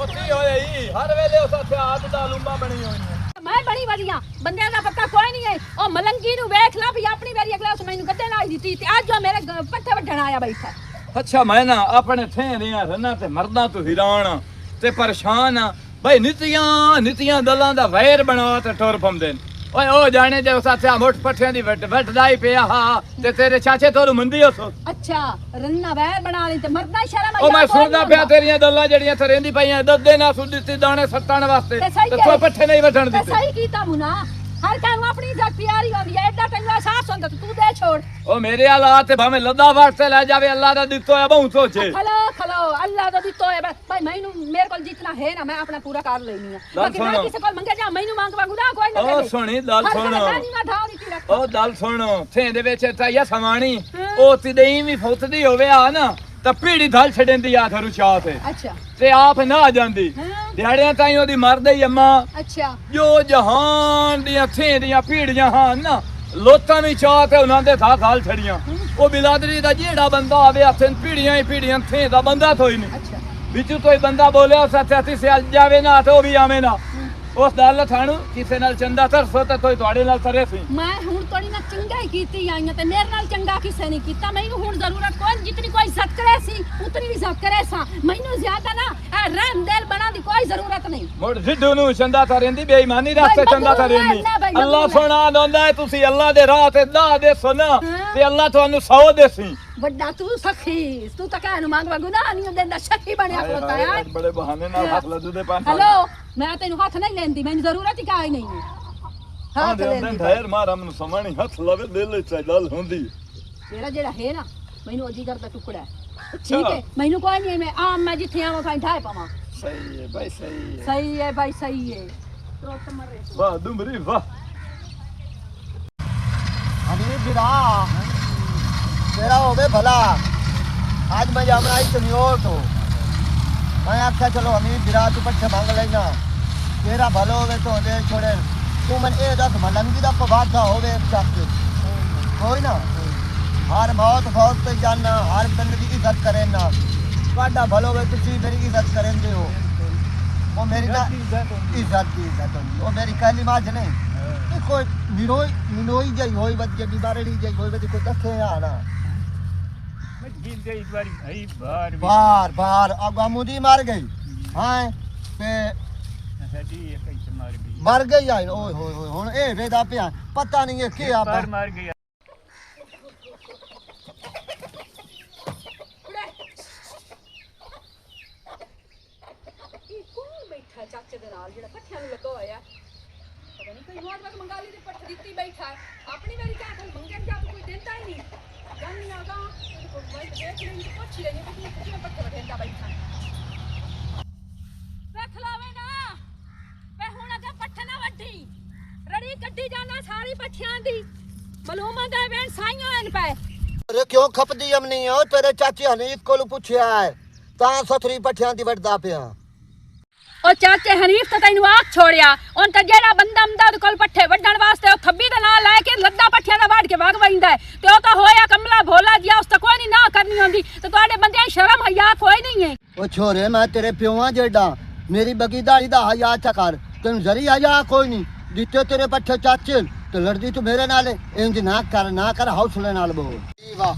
ਪੱਤੀ ਹੋਈ ਹਰ ਵੇਲੇ ਉਸ ਹਥਿਆਰ ਦਾ ਲੂੰਬਾ ਬਣੀ ਹੋਈ ਹੈ ਮੈਂ ਬਣੀ ਵਧੀਆ ਬੰਦਿਆਂ ਦਾ ਪੱਕਾ ਕੋਈ ਨਹੀਂ ਹੈ ਉਹ ਮਲੰਗੀ ਨੂੰ ਵੇਖ ਲਾ ਵੀ ਆਪਣੀ ਵਾਰੀ ਅਗਲਾ ਉਸ ਮੈਨੂੰ ਗੱਦੇ ਨਾਲ ਦਿੱਤੀ ਤੇ ਅੱਜ ਉਹ ਮੇਰੇ ਪੱਠੇ ਵੱਢਣ ਆਇਆ ਬੈਠਾ ਅੱਛਾ ਮੈਂ ਨਾ ਆਪਣੇ ਥੇਰੀਆਂ ਰੰਨਾਂ ਤੇ ਮਰਦਾਂ ਤੋਂ ਹੈਰਾਨ ਤੇ ਪਰੇਸ਼ਾਨ ਆ ਬਈ ਨਿਤੀਆਂ ਦਲਾਂ ਦਾ ਵੈਰ ਬਣਾ ਤੇ ਟੁਰ ਪੰਦੇ ਓਏ ਉਹ ਜਾਣੇ ਜੇ ਉਸ ਆਥਿਆ ਮੋਟ ਪੱਠਿਆਂ ਦੀ ਵੱਟਦਾ ਹੀ ਪਿਆ ਹਾਂ ਤੇ ਤੇਰੇ ਚਾਚੇ ਤੋਰੂ ਮੰਦੀ ਉਸ ਅੱਛਾ ਰੰਨਾ ਵੈਰ ਬਣਾ ਲਈ ਤੇ ਮਰਦਾ ਸ਼ਰਮ ਉਹ ਮੈਂ ਸੁਣਦਾ ਪਿਆ ਤੇਰੀਆਂ ਦਲਾਂ ਜਿਹੜੀਆਂ ਤੇ ਰਹਿੰਦੀ ਪਈਆਂ ਦੱਦੇ ਨਾ ਸੁੱਧੀ ਦਾਣੇ ਸੱਟਣ ਵਾਸਤੇ ਤੇ ਤੂੰ ਪੱਠੇ ਨਹੀਂ ਵੱਢਣ ਦਿੱਤੇ ਸਹੀ ਕੀਤਾ ਮੁਨਾ ਹਰ ਕਾਨੂੰ ਆਪਣੀ ਇੱਜ਼ਤ ਪਿਆਰੀ ਹੁੰਦੀ ਹੈ ਐਡਾ ਤੈਨੂੰ ਅਹਿਸਾਸ ਹੁੰਦਾ ਤੂੰ ਦੇ ਛੋੜ ਉਹ ਮੇਰੇ ਹਾਲਾਤ ਤੇ ਭਾਵੇਂ ਲੱਦਾ ਵਾਸਤੇ ਲੈ ਜਾਵੇ ਅੱਲਾ ਦਾ ਦਿੱਤੋ ਹੈ ਬਹੁ ਸੋਚੇ ਖਲੋ ਅੱਲਾ ਦਾ ਦਿੱਤੋ ਹੈ ਭਾਈ ਮੈਨੂੰ ਮੇਰੇ ਕੋਲ ਜਿੰਨਾ ਹੈ ਨਾ ਮੈਂ ਆਪਣਾ ਪੂਰਾ ਕਰ ਲੈਣੀ ਆ ਬਾਕੀ ਮੈਂ ਕਿਸੇ ਕੋਲ ਮੰਗੇ ਜਾ ਮੈਨੂੰ ਮੰਗ ਵਾਂਗੂ ਨਾ ਕੋਈ ਨਾ ਉਹ ਸੁਣੀ ਦਲ ਸੁਣ ਉਹ ਦਲ ਸੁਣ ਥੇ ਦੇ ਵਿੱਚ ਤਾਇਆ ਸਮਾਣੀ ਉਹ ਤਿਦਈ ਵੀ ਫੁੱਟਦੀ ਹੋਵੇ ਆ ਨਾ ਤਾਂ ਪੀੜੀ ਧਲ ਛੜੇਂਦੀ ਆ ਥਰੂ ਚਾਹ ਤੇ ਅੱਛਾ ਤੇ ਆਪ ਨਾ ਜਾਂਦੀ ਦਿਹਾੜਿਆਂ ਤਾਈਂ ਉਹਦੀ ਮਰਦੇ ਹੀ ਅੰਮਾ ਅੱਛਾ ਜੋ ਜਹਾਨ ਦੀਆਂ ਥੇ ਦੀਆਂ ਪੀੜੀਆਂ ਹਨ ਨਾ ਲੋਕਾਂ ਵੀ ਚਾਹ ਤੇ ਉਹਨਾਂ ਦੇ ਥਾ ਖਾਲ ਛੜੀਆਂ ਉਹ ਬਿਲਾਦਰੀ ਦਾ ਜਿਹੜਾ ਬੰਦਾ ਆਵੇ ਹੱਥਾਂ ਪੀੜੀਆਂ ਹੀ ਪੀੜੀਆਂ ਥੇ ਦਾ ਬੰਦਾ ਥੋਈ ਨਹੀਂ ਅੱਛਾ ਵਿੱਚੋਂ ਕੋਈ ਬੰਦਾ ਬੋਲਿਆ ਸੱਚਾਤੀ ਸਿਆਲ ਜਾਵੇ ਨਾ ਤੇ ਉਹ ਵੀ ਆਵੇਂ ਨਾ ਉਸ ਦਲ ਥਾਣੂ ਕਿਸੇ ਨਾਲ ਚੰਦਾ ਤਰਸੋ ਤੇ ਕੋਈ ਤੁਹਾਡੇ ਨਾਲ ਤਰੇ ਸੀ ਮੈਂ ਹੁਣ ਤੁਹਾਡੀ ਨਾਲ ਚੰਗਾ ਹੀ ਕੀਤੀ ਆਈਆਂ ਤੇ ਮੇਰੇ ਨਾਲ ਚੰਗਾ ਕਿਸੇ ਨਹੀਂ ਕੀਤਾ ਮੈਨੂੰ ਹੁਣ ਜ਼ਰੂਰਤ ਕੋਈ ਜਿਤਨੀ ਕੋਈ ਇੱਜ਼ਤ ਕਰੇ ਸੀ ਉਤਨੀ ਵੀ ਇੱਜ਼ਤ ਕਰੇ ਸਾਂ ਮੈਨੂੰ ਜ਼ਿਆਦਾ ਨਾ ਰਹਿਮ ਦਿਲ ਬਣਾ ਦੀ ਕੋਈ ਜ਼ਰੂਰਤ ਨਹੀਂ ਮੋੜ ਜਿੱਦੂ ਨੂੰ ਚੰਦਾ ਤਰੇਂਦੀ ਬੇਈਮਾਨੀ ਰਾਸਤੇ ਚੰਦਾ ਤਰੇਂਦੀ ਅੱਲਾ ਸੁਣਾ ਦੰਦਾ ਤੁਸੀਂ ਅੱਲਾ ਦੇ ਰਾਹ ਤੇ ਦਾ ਦੇ ਸੁਣਾ ਤੇ ਅੱਲਾ ਤੁਹਾਨੂੰ 100 ਦੇਸੀ ਵੱਡਾ ਤੂੰ ਸਖੀ ਤੂੰ ਤਾਂ ਕਹਿ ਨੂੰ ਮੰਗ ਵਾਂਗੂ ਨਾ ਨਹੀਂ ਦਿੰਦਾ ਸ਼ੱਕੀ ਬਣਿਆ ਖੋਤਾ ਹੈ ਬੜੇ ਬਹਾਨੇ ਨਾਲ ਹੱਥ ਲੱਦੂ ਦੇ ਪਾਣ ਹੈਲੋ ਮੈਂ ਤੈਨੂੰ ਹੱਥ ਨਹੀਂ ਲੈਂਦੀ ਮੈਨੂੰ ਜ਼ਰੂਰਤ ਹੀ ਕਾਈ ਨਹੀਂ ਹੱਥ ਲੈਂਦੀ ਠਹਿਰ ਮਾਰ ਮੈਨੂੰ ਸਮਾਣੀ ਹੱਥ ਲਵੇ ਦਿਲ ਚ ਗੱਲ ਹੁੰਦੀ ਤੇਰਾ ਜਿਹੜਾ ਹੈ ਨਾ ਮੈਨੂੰ ਅਜੀਗਰ ਦਾ ਟੁਕੜਾ ਹੈ ਠੀਕ ਹੈ ਮੈਨੂੰ ਕੋਈ ਨਹੀਂ ਮੈਂ ਆਮ ਮੈਂ ਜਿੱਥੇ ਆਵਾਂ ਤਾਂ ਢਾਏ ਪਾਵਾਂ ਸਹੀ ਹੈ ਭਾਈ ਸਹੀ ਹੈ ਸਹੀ ਹੈ ਭਾਈ ਸਹੀ ਹੈ ਰੋਟ ਮਰੇ ਵਾਹ ਦੁਮਰੀ ਵਾਹ अभी बिरा मेरा होवे भला आज मैं जामना ही तनियोर तो मैं आख्या चलो हमी बिरा तू पट्ठे मांग लेना तेरा भलो होवे तो दे छोड़े तू मन ए दस मलंगी दा पवादा होवे एक चाके कोई ना हर मौत पे जानना हर बंदे की इज्जत करे ना ਤੁਹਾਡਾ भलो होवे तुसी मेरी इज्जत करेंदे हो वो मेरी ना इज्जत की इज्जत वो मेरी कहली माज नहीं कोई निरोई जाई होई बद जदी बारड़ी जाई होई बद कोई दखे आना गिल दे इस बारी भाई बार अगामुदी मार गई हां ते साडी एक ही मार गई मर गई आई ओए होए होए हुन ए वेदा पिया पता नहीं है के आप मार गया ਚਾਚੇ ਦੇ ਨਾਲ ਜਿਹੜਾ ਪੱਠਿਆਂ ਨੂੰ ਲੱਗਾ ਹੋਇਆ ਪਤਾ ਨਹੀਂ ਕੋਈ ਹੋਰ ਵਕ ਮੰਗਾਲੀ ਦੀ ਪੱਠ ਦਿੱਤੀ ਬੈਠਾ ਹੈ ਆਪਣੀ ਵਾਰੀ ਕਿਆ ਕਰ ਮੰਗਣ ਜਾ ਕੋਈ ਦਿੰਦਾ ਹੀ ਨਹੀਂ ਜਾਨੀ ਆਗਾ ਕੋਈ ਮੈਂ ਦੇਖ ਲਈ ਪੁੱਛ ਲਈ ਕਿ ਕਿਵੇਂ ਪੱਠੇ ਵਟੇਂਦਾ ਬੈਠਾ ਵੇਖ ਲਾਵੇ ਨਾ ਵੇ ਹੁਣ ਅਗਾ ਪੱਠ ਨਾ ਵੱਢੀ ਰੜੀ ਕੱਢੀ ਜਾਣਾ ਸਾਰੀ ਪੱਠਿਆਂ ਦੀ ਮਲੂਮਾਂ ਦਾ ਵੇਣ ਸਾਈਆਂ ਹਨ ਪਏ अरे क्यों खपदी हम नहीं हो तेरे चाचे हनीफ को पूछया है ता सथरी पठियां दी वडदा पिया ਉਹ ਚਾਚੇ ਹਨੀਫ ਤਾਂ ਤੈਨੂੰ ਆਖ ਛੋੜਿਆ ਉਹਨ ਤਾਂ ਜਿਹੜਾ ਬੰਦਾ ਮਦਦ ਕੋਲ ਪੱਠੇ ਵੱਢਣ ਵਾਸਤੇ ਉਹ ਖੱਬੀ ਦਾ ਨਾਂ ਲੈ ਕੇ ਲੱਦਾ ਪੱਠਿਆਂ ਦਾ ਵੱਢ ਕੇ ਵਗ ਵੈਂਦਾ ਤੇ ਉਹ ਤਾਂ ਹੋਇਆ ਕਮਲਾ ਭੋਲਾ ਜਿਹਾ ਉਸ ਤਾਂ ਕੋਈ ਨਹੀਂ ਨਾ ਕਰਨੀ ਹੁੰਦੀ ਤੇ ਤੁਹਾਡੇ ਬੰਦਿਆਂ ਸ਼ਰਮ ਹਯਾ ਕੋਈ ਨਹੀਂ ਹੈ ओ छोरे मैं तेरे प्योआ जेडा मेरी बगीदारी दा हया चकर तेन जरी हया कोई नहीं दिते तेरे पट्ठे चाचे ते लड़दी तू मेरे नाल इंज ना कर हौसले नाल बोल वाह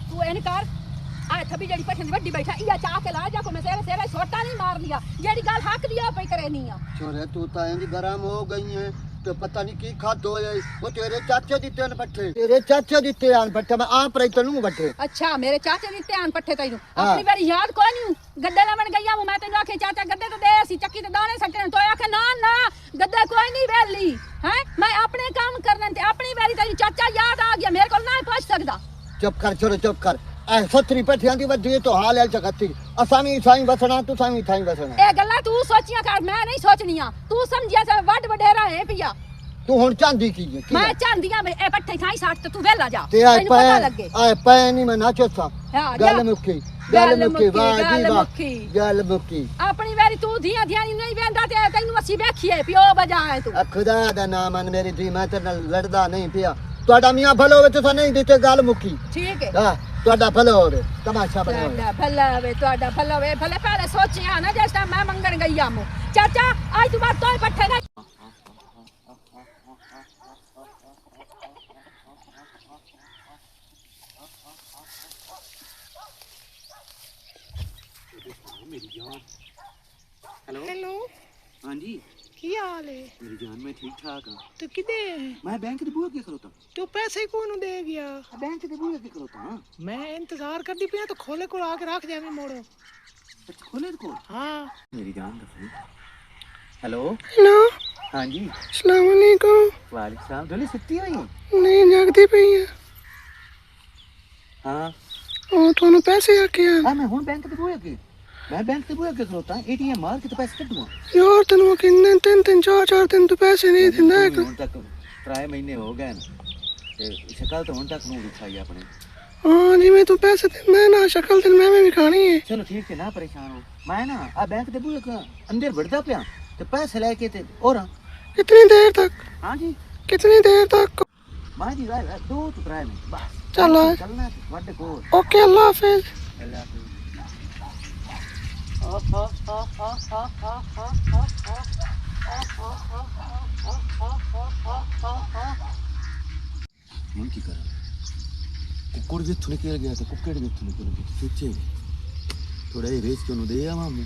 तू इनकार आ थबी जड़ी पठन वड्डी बैठा इया चाह के ला जा को मैं तेरे छोटा नहीं मार लिया जेड़ी गल हक दिया पे करे नहीं आ छोरे तू ता इंज गरम हो गई है तो पता नहीं की खादो है वो तेरे चाचे दिते अन पट्ठे तेरे चाचे दिते अन पट्ठे मैं आप रही तनु पट्ठे अच्छा मेरे चाचे दिते अन पट्ठे तैनू अपनी बारी याद कोई नहीं गद्दे लावन गईया मैं तैनू आखे चाचा गद्दे तो दे सी चक्की ते दाने सट्टन तो आखे ना ना गद्दे कोई नहीं वेली हैं मैं अपने काम करने ते अपनी बारी तैनू चाचा याद आ गया मेरे को ना पहुंच सकदा चुप कर छोरे चुप कर सतरी पट्ठियां दी वड्डी तो हाल है चकती असामी साईं बसना तू साईं थाई बसना ए गल्ला तू सोचिया कर मैं नहीं सोचनिया तू समझिया से वड वडेरा है पिया तू हुन चांदी की है मैं चांदियां में ए पट्ठे खाई साट ते तू वेला जा ते तैनू पता लगे आए पे नहीं मैं नाचो था हां गल मुक्की वाह जी वाह गल मुक्की अपनी वारी तू धिया धिया नहीं वेंदा ते तैनू ਅਸੀਂ ਵੇਖੀਏ ਪਿਓ ਬਜਾਏ ਤੂੰ खुदा दा नाम अन मेरी धी मैं तेरे नाल लड़दा नहीं पिया ਤੁਹਾਡਾ ਮੀਆਂ ਭਲੋ ਵਿੱਚ ਤਾਂ ਨਹੀਂ ਦਿੱਤੇ ਗੱਲ ਮੁੱਕੀ ठीक है हां ਤੁਹਾਡਾ ਭਲਾ ਹੋਵੇ ਤਮਾਸ਼ਾ ਬਣਾਓ ਤੁਹਾਡਾ ਭਲਾ ਵੇ ਭਲੇ ਪਹਿਲੇ ਸੋਚਿਆ ਨਾ ਜਿਸ ਟਾਈਮ ਮੈਂ ਮੰਗਣ ਗਈ ਆਮੋ ਚਾਚਾ ਅੱਜ ਤੋਂ ਬਾਅਦ ਤੋਏ ਪੱਠੇ ਨਾ हेलो हाँ जी की हाल है मेरी जान मैं ठीक ठाक हाँ तो किदे मैं बैंक के बुआ के खलोता तो पैसे कौन दे गया बैंक के बुआ के खलोता हाँ मैं इंतजार कर दी पिया तो खोले को आके रख जावे मोड़ो अच्छा खोले तो हाँ मेरी जान दफी हेलो हेलो हाँ जी अस्सलाम वालेकुम वालेकुम सलाम डोली सुती हुई नहीं जगदी पई है हाँ ओ तोनु पैसे आके हाँ मैं हूँ बैंक के बुआ के मैं बैंक के बुआ के खलोता एटीएम मार के तो पैसे कट दूँ यार तेनु किन्ने तीन चार दिन तो पैसे नहीं दिंदा है ਹੁਣ ਤੱਕ प्राय महीने हो गए ना ते शक्ल तो ਹੁਣ ਤੱਕ ਨੂੰ दिखाई अपने हाँ जी मैं तो पैसे दिंदा है ना शक्ल दिन मैं भी खानी है चलो ठीक है ना परेशान हो मैं ना आ बैंक के बुआ के अंदर बढ़दा पिया ते पैसे लेके ते और कितनी देर तक हाँ जी कितनी देर तक मां जी दो तो प्राय में बस चलो चलना वड्डे को ओके अल्लाह हाफिज अल्लाह हाफिज ਹੁਣ ਕੀ ਕਰਾਂ ਕੁੱਕੜ ਵੀ ਇੱਥੋਂ ਨਿਕਲ ਗਿਆ ਤੇ ਕੁੱਕੜ ਵੀ ਇੱਥੋਂ ਨਿਕਲ ਗਿਆ ਸੋਚੇ ਥੋੜਾ ਜਿਹਾ ਵੇਚ ਕੇ ਉਹਨੂੰ ਦੇ ਆਵਾਂ ਮੈਂ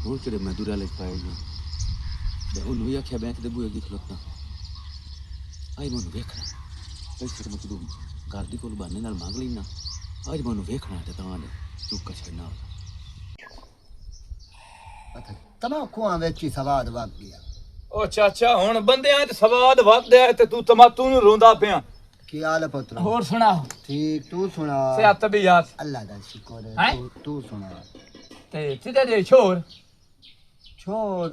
ਹੁਣ ਕਿਹੜੇ ਮੈਂ ਦੂਰਾ ਲੈ ਪਾਏਗਾ ਤੇ ਉਹਨੂੰ ਵੀ ਆਖਿਆ ਬੈਂਕ ਦੇ ਬੂਹੇ ਅੱਗੇ ਖਲੋਤਾ ਆਈ ਮੈਨੂੰ ਵੇਖਣਾ ਪੈਸੇ ਤੇ ਮੈਂ ਕਦੋਂ ਘਰ ਦੀ ਕੋਲ ਬਹਾਨੇ ਨਾਲ ਮੰਗ ਲੈਣਾ ਅੱਜ ਮੈਨੂੰ ਵੇਖਣਾ ਤੇ ਤਾਂ ਨੇ ਚੁੱਕਾ ਛੱਡਣਾ ਤਮਾ ਖੂਆਂ ਵਿੱਚ ਹੀ ਸਵਾਦ ਵਗ ਗਿਆ ਉਹ ਚਾਚਾ ਹੁਣ ਬੰਦਿਆਂ 'ਚ ਸਵਾਦ ਵੱਧਦਾ ਤੇ ਤੂੰ ਤਮਾਤੂ ਨੂੰ ਰੋਂਦਾ ਪਿਆ ਕੀ ਹਾਲ ਹੈ ਪੁੱਤਰ ਹੋਰ ਸੁਣਾ ਠੀਕ ਤੂੰ ਸੁਣਾ ਸਿਹਤ ਵੀ ਯਾਰ ਅੱਲਾ ਦਾ ਸ਼ੁਕਰ ਹੈਂ? ਹੈ ਤੂੰ ਸੁਣਾ ਤੇ ਸਿੱਧੇ ਦੇ ਛੋਰ ਛੋੜ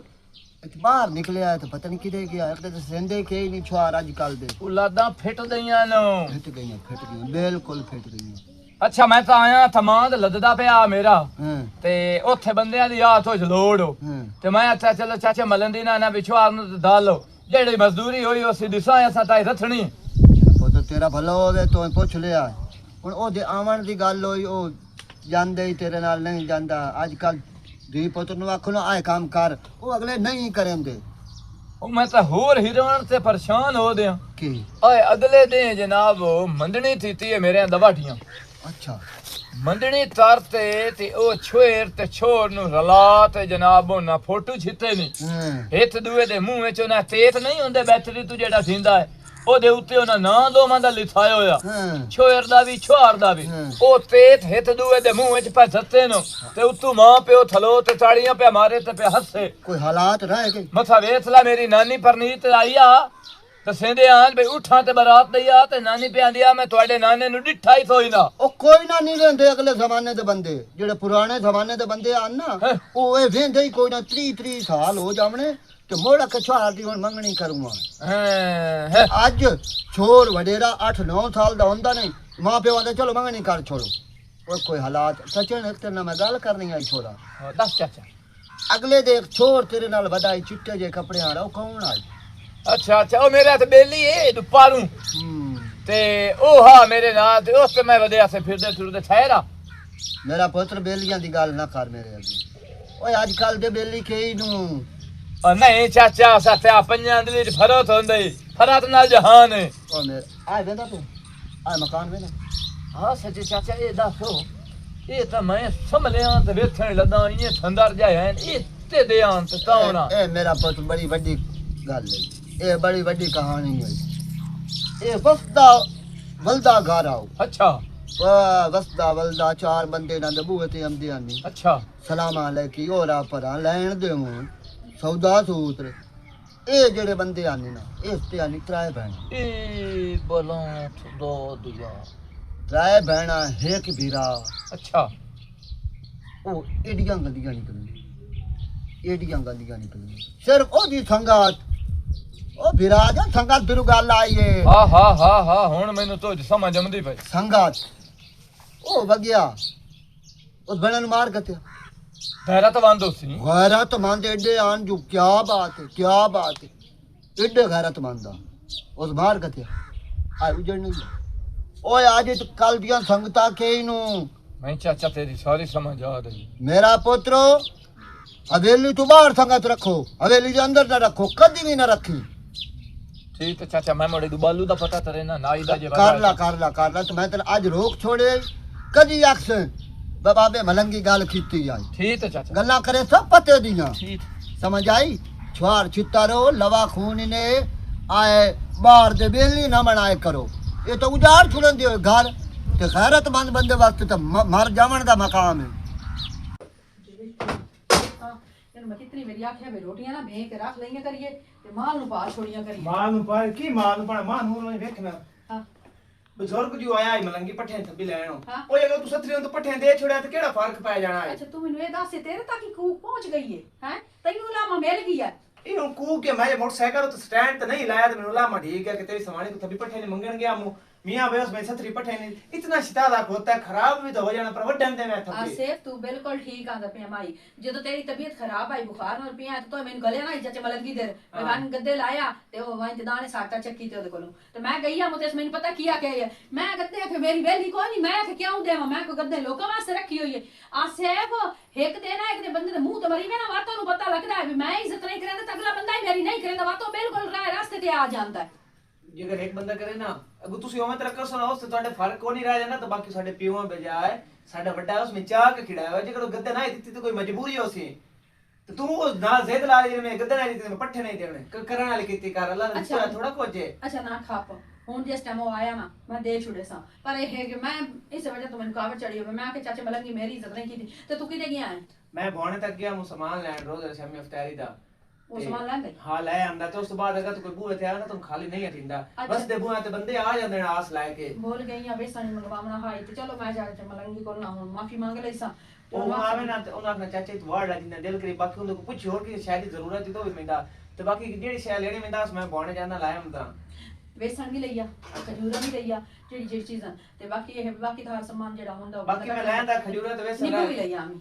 ਇੱਕ ਬਾਹਰ ਨਿਕਲਿਆ ਤਾਂ ਪਤਾ ਨਹੀਂ ਕਿਦੇ ਗਿਆ ਇੱਕ ਤਾਂ ਸਿੰਦੇ ਕੇ ਹੀ ਨਹੀਂ ਛੁਆਰ ਅੱਜ ਕੱਲ ਦੇ ਉਲਾਦਾਂ ਫਿੱਟ ਦਈਆਂ ਨੂੰ ਫਿੱਟ ਗਈਆਂ ਬਿਲਕੁਲ ਫਿੱਟ ਗਈਆਂ ਅੱਛਾ ਮੈਂ ਤਾਂ ਆਇਆ ਥਮਾਂ ਲੱਦਦਾ ਪਿਆ ਮੇਰਾ ਹਾਂ ਤੇ ਉੱਥੇ ਬੰਦਿਆਂ ਦੀ ਆਤ ਹੋ ਜਲੋੜ ਹੋ ਹਾਂ ਤੇ ਮੈਂ ਅੱਛਾ ਚਲੋ ਚਾਚਾ ਮਲਨ ਦੀ ਨਾ ਵਿਛਵਾਰ ਨੂੰ ਤੇ ਦਾਲੋ ਜਿਹੜੀ ਮਜ਼ਦੂਰੀ ਹੋਈ ਉਹ ਸਿੱਧੀ ਸਾਂ ਅਸਾਂ ਤਾਂ ਰੱਖਣੀ ਪੁੱਤ ਤੇਰਾ ਭਲਾ ਹੋਵੇ ਤੂੰ ਪੁੱਛ ਲਿਆ ਹੁਣ ਉਹਦੇ ਆਵਣ ਦੀ ਗੱਲ ਹੋਈ ਉਹ ਜਾਂਦੇ ਹੀ ਤੇਰੇ ਨਾਲ ਨਹੀਂ ਜਾਂਦਾ ਅੱਜ ਕੱਲ ਦੀ ਪੁੱਤ ਨੂੰ ਆਖੋ ਨਾ ਆਏ ਕੰਮ ਕਰ ਉਹ ਅਗਲੇ ਨਹੀਂ ਕਰਨਦੇ ਉਹ ਮੈਂ ਤਾਂ ਹੋਰ ਹੀਰੋਣ ਤੇ ਪਰੇਸ਼ਾਨ ਹੋ ਦਿਆਂ ਕੀ ਓਏ ਅਗਲੇ ਦਿਨ ਜਨਾਬ ਮੰਦਣੀ ਥੀਤੀ ਹੈ ਮੇਰੇ ਦਵਾਟੀਆਂ ਅੱਛਾ ਮੰਦਣੀ ਤਰ ਤੇ ਉਹ ਛੋਰ ਤੇ ਛੋਰ ਨੂੰ ਰਲਾ ਤੇ ਜਨਾਬ ਉਹਨਾਂ ਫੋਟੋ ਛਿੱਤੇ ਨਹੀਂ ਹਾਂ ਇੱਕ ਦੂਏ ਦੇ ਮੂੰਹ ਵਿੱਚ ਉਹਨਾਂ ਤੇਤ ਨਹੀਂ ਹੁੰਦੇ ਬੈਟਰੀ ਤੂੰ ਜਿਹੜਾ ਸਿੰਦਾ ਹੈ ਉਹਦੇ ਉੱਤੇ ਉਹਨਾਂ ਨਾਂ ਦੋਵਾਂ ਦਾ ਲਿਖਾਇਆ ਹੋਇਆ ਹਾਂ ਛੋਰ ਦਾ ਵੀ ਛੁਆਰ ਦਾ ਵੀ ਹਾਂ। ਉਹ ਤੇਤ ਹਿੱਤ ਦੂਏ ਦੇ ਮੂੰਹ ਵਿੱਚ ਪੈ ਸੱਤੇ ਨੂੰ ਤੇ ਉੱਤੋਂ ਮਾਂ ਪਿਓ ਥਲੋ ਤੇ ਤਾੜੀਆਂ ਪਿਆ ਮਾਰੇ ਤੇ ਪਿਆ ਹੱਸੇ ਕੋਈ ਹਾਲਾਤ ਰਹਿ ਗਏ ਮਥਾ ਵੇਖ ਲੈ ਮੇਰੀ ਨਾਨੀ ਪਰਨੀਤ ਆਈ ਆ ਤੇ ਸਿੰਦੇ ਆਨ ਬਈ ਉਠਾਂ ਤੇ ਬਰਾਤ ਦਈ ਆ ਤੇ ਨਾਨੀ ਪਿਆਂਦੀ ਆ ਮੈਂ ਤੁਹਾਡੇ ਨਾਨੇ ਨੂੰ ਡਿੱਠਾ ਹੀ ਸੋਈ ਨਾ ਉਹ ਕੋਈ ਨਾ ਨਹੀਂ ਲੈਂਦੇ ਅਗਲੇ ਜ਼ਮਾਨੇ ਦੇ ਬੰਦੇ ਜਿਹੜੇ ਪੁਰਾਣੇ ਜ਼ਮਾਨੇ ਦੇ ਬੰਦੇ ਆਨ ਨਾ ਹੈਂ? ਉਹ ਇਹ ਵੇਂਦੇ ਹੀ ਕੋਈ ਨਾ 30 ਸਾਲ ਹੋ ਜਾਵਣੇ ਤੇ ਮੋੜਾ ਕਛਾਰ ਦੀ ਹੁਣ ਮੰਗਣੀ ਕਰੂੰਗਾ ਹਾਂ ਅੱਜ ਛੋਰ ਵਡੇਰਾ 8-9 ਸਾਲ ਦਾ ਹੁੰਦਾ ਨਹੀਂ ਮਾਂ ਪਿਓ ਆਂਦੇ ਚਲੋ ਮੰਗਣੀ ਕਰ ਛੋੜੋ ਉਹ ਕੋਈ ਹਾਲਾਤ ਸੱਚਣ ਇੱਕ ਨਾਲ ਮੈਂ ਗੱਲ ਕਰਨੀ ਆਈ ਛੋੜਾ ਦੱਸ ਚਾਚਾ ਅਗਲੇ ਦੇ ਇੱਕ ਛੋਰ ਤੇਰੇ ਨਾਲ ਵਧਾਈ ਚਿੱਟੇ ਜੇ ਕੱਪੜੇ ਆੜਾ ਉਹ ਕੌਣ ਆਈ ਅੱਛਾ ਉਹ ਮੇਰੇ ਹੱਥ ਬੇਲੀ ਏ ਦੁਪਾਰੂ ਤੇ ਉਹ ਹਾਂ ਮੇਰੇ ਨਾਲ ਤੇ ਉਸ ਤੇ ਮੈਂ ਵਧਿਆ ਸੇ ਫਿਰਦੇ ਤੁਰਦੇ ਠਹਿਰਾ ਮੇਰਾ ਪੁੱਤਰ ਬੇਲੀਆਂ ਦੀ ਗੱਲ ਨਾ ਕਰ ਮੇਰੇ ਅੱਗੇ ਓਏ ਅੱਜ ਕੱਲ ਦੇ ਬੇਲੀ ਕਈ ਨੂੰ ਨਹੀਂ ਚਾਚਾ ਸਾਥਿਆ ਪੰਜਾਂ ਦੇ ਵਿੱਚ ਫਰਕ ਹੁੰਦਾ ਈ ਫਰਕ ਨਾਲ ਜਹਾਨ ਹੈ ਉਹ ਮੇਰੇ ਆਏ ਵੇਂਦਾ ਤੂੰ ਆਏ ਮਕਾਨ ਵੇਂਦਾ ਹਾਂ ਸੱਚੇ ਚਾਚਾ ਇਹ ਦੱਸੋ ਇਹ ਤਾਂ ਮੈਂ ਸੰਭਲਿਆ ਤੇ ਵੇਖਣ ਲੱਗਾ ਇਹ ਠੰਦਰ ਜਾਇਆ ਇਹ ਤੇ ਦਿਆਂ ਤੇ ਤਾਉਣਾ ਇਹ ਮੇਰਾ ਪੁੱਤ ਬੜੀ ਵੱਡੀ ਗੱਲ ਹੈ ਇਹ ਬੜੀ ਵੱਡੀ ਕਹਾਣੀ ਹੈ ਇਹ ਵਲਦਾ ਘਰ ਆਓ ਅੱਛਾ ਵਾਹ ਵਲਦਾ ਚਾਰ ਬੰਦੇ ਨਾਲ ਬੂਹੇ ਤੇ ਆਂਦੇ ਆਨੀ ਅੱਛਾ ਸਲਾਮ ਅਲੈਕੀ ਹੋਰਾ ਪਰਾਂ ਲੈਣ ਦੇਵੋ ਸੌਦਾ ਸੂਤਰ ਇਹ ਜਿਹੜੇ ਬੰਦੇ ਆਨੇ ਨਾ ਇਸ ਤੇ ਆਨੀ ਤਰਾਏ ਭੈਣ ਇਹ ਬੋਲਾਂ ਦੋ ਦੁਆ ਤਰਾਏ ਭੈਣਾ ਇੱਕ ਵੀਰਾ ਅੱਛਾ ਉਹ ਏਡੀਆਂ ਗੰਦੀਆਂ ਨਿਕਲਦੀਆਂ ਸਿਰਫ ਉਹਦੀ ਸੰਗਤ ਉਹ ਵਿਰਾਜ ਸੰਗਤ ਬਿਰੂ ਗੱਲ ਆਈ ਏ ਹਾਂ ਹੁਣ ਮੈਨੂੰ ਤੋਂ ਸਮਝ ਆਉਂਦੀ ਪਈ ਸੰਗਤ ਉਹ ਵਗਿਆ ਉਸ ਬਣਾ ਨੂੰ ਮਾਰ ਗਤਿਆ ਗੈਰਤਵੰਦ ਸੀ ਗੈਰਤਮੰਦ ਏਡੇ ਆਨ ਜੋ ਕੀ ਬਾਤ ਹੈ ਏਡੇ ਗੈਰਤਮੰਦ ਉਸ ਮਾਰ ਗਤਿਆ ਆ ਉਜੜ ਨਹੀਂ ਓਏ ਅੱਜ ਕੱਲ ਦੀਆਂ ਸੰਗਤਾਂ ਕੇ ਨੂੰ ਮੈਂ ਚਾਚਾ ਤੇਰੀ ਸਾਰੀ ਸਮਝ ਆ ਰਹੀ। ਮੇਰਾ ਪੁੱਤਰੋ ਹਵੇਲੀ ਤੋਂ ਬਾਹਰ ਸੰਗਤ ਰੱਖੋ, ਹਵੇਲੀ ਦੇ ਅੰਦਰ ਨਾ ਰੱਖੋ, ਕਦੀ ਵੀ ਨਾ ਰੱਖੀ। ਠੀਕ ਹੈ ਚਾਚਾ, ਮੈਂ ਮੋੜੇ ਦੁਬਾਲੂ ਦਾ ਪਤਾ ਤੇਰੇ ਨਾ ਨਾਈ ਦਾ ਜੇ ਕਰ ਲਾ ਤੇ ਮੈਂ ਤੈਨੂੰ ਅੱਜ ਰੋਕ ਛੋੜੇ ਕਦੀ ਅਕਸ ਬਾਬੇ ਮਲੰਗੀ ਗੱਲ ਕੀਤੀ ਆਈ। ਠੀਕ ਹੈ ਚਾਚਾ, ਗੱਲਾਂ ਕਰੇ ਸਭ ਪਤੇ ਦੀਆਂ ਠੀਕ। ਸਮਝ ਆਈ। ਛੁਆਰ ਛਿੱਤਾਰੋ ਲਵਾ ਖੂਨ ਨੇ ਆਏ ਬਾਹਰ ਦੇ ਬੇਲੀ ਨਾ ਬਣਾਏ ਕਰੋ। ਇਹ ਤਾਂ ਉਜਾੜ ਛੁੜਨ ਦਿਓ ਘਰ ਤੇ ਗੈਰਤਮੰਦ ਬੰਦੇ ਵਾਸਤੇ ਤਾਂ ਮਰ ਜਾਵਣ ਦਾ ਮਕਾਮ ਹੈ। ਇਹਨੂੰ ਮੈਂ ਕਿਤਨੀ ਵਾਰੀ ਆਖਿਆ ਵੀ ਰੋਟੀਆਂ ਨਾ ਭੇ ਕੇ ਰੱਖ ਲਈਆਂ ਕਰੀਏ ਤੇ ਮਾਲ ਨੂੰ ਪਾ ਛੋੜੀਆਂ ਕਰੀਏ। ਮਾਂ ਨੂੰ ਪਾ ਕੀ ਮਾਂ ਨੂੰ ਪਾ ਮਾਂ ਨੂੰ ਵੇਖਣਾ ਹਾਂ ਬਜ਼ੁਰਗ ਜੋ ਆਇਆ ਹੀ ਮਲੰਗੀ ਪੱਠੇ ਥੱਬੀ ਲੈਣੋ ਹਾਂ। ਉਹ ਅਗਰ ਤੂੰ ਸੱਤਰੀ ਨੂੰ ਪੱਠੇ ਦੇ ਛੋੜਿਆ ਤੇ ਕਿਹੜਾ ਫਰਕ ਪੈ ਜਾਣਾ ਹੈ। ਅੱਛਾ ਤੂੰ ਮੈਨੂੰ ਇਹ ਦੱਸ ਤੇਰੇ ਤੱਕ ਹੀ ਕੂਕ ਪਹੁੰਚ ਗਈ ਹੈ ਤੈਨੂੰ ਲਾਮਾ ਮਿਲ ਗਈ ਹੈ। ਇਹ ਹੁਣ ਕੂ ਕੇ ਮੈਂ ਮੋਟਰਸਾਈਕਲ ਤੇ ਸਟੈਂਡ ਤੇ ਨਹੀਂ ਲਾਇਆ ਤੇ ਮੈਨੂੰ ਲਾਮਾ ਠੀਕ ਹੈ ਕਿ ਤੇਰੀ ਸਮਾਣੀ को थब्बी पट्ठे ने मंगन गया मु मियां बे उसमें सतरी पट्ठे ने इतना शितादा होता है खराब भी तो हो जाना पर वड्डन दे मैं थब्बी आसिफ तू बिल्कुल ठीक आंदा पिया माई ਜਦੋਂ ਤੇਰੀ ਤਬੀਅਤ ਖਰਾਬ ਆਈ ਬੁਖਾਰ ਨਾਲ ਪਿਆ ਤੇ ਤੂੰ ਮੈਨੂੰ ਗਲੇ ਨਾ ਜੱਚ ਮਲੰਗੀ ਦੇ ਮੈਂ ਗੱਦੇ ਲਾਇਆ ਤੇ ਉਹ ਵਾਂ ਤੇ ਦਾਣੇ ਸਾਟਾ ਚੱਕੀ ਤੇ ਉਹਦੇ ਕੋਲੋਂ ਤੇ ਮੈਂ ਗਈ ਆ ਮੁਤੇ ਮੈਨੂੰ ਪਤਾ ਕੀ ਆ ਕੇ ਆਈ ਮੈਂ ਗੱਦੇ ਕਿ ਮੇਰੀ ਵੇਲੀ ਕੋਈ ਨਹੀਂ ਮੈਂ ਕਿ ਕਿਉਂ ਦੇਵਾਂ ਮੈਂ ਕੋ ਗੱਦੇ ਲੋਕਾਂ ਵਾਸਤੇ ਰੱਖੀ ਹੋਈ ਹੈ ਆਸਿਫ ਇੱਕ ਦੇ ਨਾ ਇੱਕ ਦੇ ਬੰਦੇ ਦੇ ਮੂੰਹ ਤੇ ਮਰੀ ਵੇ ਨਾ ਵਾਤੋਂ ਨੂੰ ਪਤਾ ਲੱਗਦਾ ਹੈ ਵੀ ਮੈਂ ਇੱਜ਼ਤ ਨਹੀਂ ਕਰਦਾ ਤਾਂ ਅਗਲਾ ਬੰਦਾ ਹੀ ਮੇਰੀ ਨਹੀਂ ਕਰਦਾ ਵਾਤੋਂ ਬਿਲਕੁਲ ਰਾਹ ਰਸਤੇ ਤੇ ਆ ਜਾਂਦਾ ਹੈ। ਜੇ ਅਗਰ ਇੱਕ ਬੰਦਾ ਕਰੇ ਨਾ ਅਗਰ ਤੁਸੀਂ ਉਵੇਂ ਤਰੱਕਰ ਸੁਣਾਓ ਉਸ ਤੇ ਤੁਹਾਡੇ ਫਰਕ ਕੋ ਨਹੀਂ ਰਹਿ ਜਾਣਾ ਤਾਂ ਬਾਕੀ ਸਾਡੇ ਪਿਓਾਂ ਬਜਾਏ ਸਾਡਾ ਵੱਡਾ ਉਸ ਵਿੱਚ ਚਾਹ ਕੇ ਖਿੜਾਇਆ ਹੋਇਆ ਜੇਕਰ ਗੱਦੇ ਨਾ ਦਿੱਤੀ ਤਾਂ ਕੋਈ ਮਜਬੂਰੀ ਹੋ ਸੀ ਤੇ ਤੂੰ ਉਸ ਨਾਲ ਜ਼ਿੱਦ ਲਾ ਲਈ ਮੈਂ ਗੱਦੇ ਨਹੀਂ ਦਿੱਤੇ ਮੈਂ ਪੱਠੇ ਨਹੀਂ ਦੇਣੇ ਕਰਨ ਵਾਲੀ ਕੀਤੀ ਕਰ ਅੱਲਾ ਨੇ ਥੋੜਾ ਕੋਜੇ ਅੱਛਾ ਨਾ ਖਾਪ ਹੁਣ ਜਿਸ ਟਾਈਮ ਉਹ ਆਇਆ ਨਾ ਮੈਂ ਦੇ ਛੁੜੇ ਸਾਂ ਪਰ ਇਹ ਹੈ ਕਿ ਮੈਂ ਇਸ ਵਜ੍ਹਾ ਤੋਂ ਮੈਨੂੰ ਕਾਵੜ ਚੜੀ ਹੋਵੇ ਮੈਂ ਕਿ ਚਾਚੇ ਮਲੰਗੀ ਮੇਰੀ ਇੱਜ਼ਤ ਨਹੀਂ ਕੀਤੀ ਤੇ ਤੂੰ ਕਿਤੇ ਗਿਆ ਹੈ ਮੈਂ ਬੋਣੇ ਤੱਕ ਗਿਆ ਮੂੰ ਸਮਾਨ ਲੈਣ ਰੋਜ਼ ਸ਼ਾਮੀ ਇਫਤਾਰੀ ਦਾ ਉਹ ਸਮਾਨ ਲੈਂਦੇ ਹਾਂ ਲੈ ਆਂਦਾ ਤੇ ਉਸ ਤੋਂ ਬਾਅਦ ਅਗਰ ਕੋਈ ਬੂਹੇ ਤੇ ਆਇਆ ਨਾ ਤੂੰ ਖਾਲੀ ਨਹੀਂ ਹਟਿੰਦਾ ਬਸ ਦੇ ਬੂਹੇ ਤੇ ਬੰਦੇ ਆ ਜਾਂਦੇ ਨੇ ਆਸ ਲੈ ਕੇ ਬੋਲ ਗਈ ਆ ਵੇਸਣ ਮੰਗਵਾਉਣਾ ਹਾਈ ਤੇ ਚਲੋ ਮੈਂ ਜਾ ਕੇ ਮਲੰਗੀ ਕੋਲ ਨਾ ਹੁਣ ਮਾਫੀ ਮੰਗ ਲਈ ਸਾਂ ਉਹ ਆਵੇ ਨਾ ਤੇ ਉਹਨਾਂ ਆਪਣਾ ਚਾਚੇ ਤੋਂ ਵਾੜ ਲਾ ਜਿੰਨਾ ਦਿਲ ਕਰੀ ਬਾਕੀ ਉਹਨੂੰ ਕੁਝ ਹੋਰ ਕੀ ਸ਼ਾਇਦ ਜ਼ਰੂਰਤ ਹੀ ਤਾਂ ਵੀ ਮੈਂਦਾ ਤੇ ਬਾਕੀ ਜਿਹੜੀ ਸ਼ਾਇ ਲੈਣੀ ਮੈਂਦਾ ਮੈਂ ਬੋਣੇ ਜਾਣਾ ਲਾਇਆ ਹੁੰਦਾ ਵੇਸਣ ਵੀ ਲਈਆ ਖਜੂਰਾ ਵੀ ਲਈਆ ਜਿਹੜੀ ਚੀਜ਼ਾਂ ਤੇ ਬਾਕੀ ਇਹ ਬਾਕੀ ਦਾ ਸਮਾਨ ਜਿਹੜਾ ਹੁੰਦਾ ਬਾਕੀ ਮੈਂ ਲੈਂਦਾ ਖਜੂਰਾ ਤੇ ਵੇਸਣ ਨਿੰਬੂ ਵੀ ਲਈਆ ਮੈਂ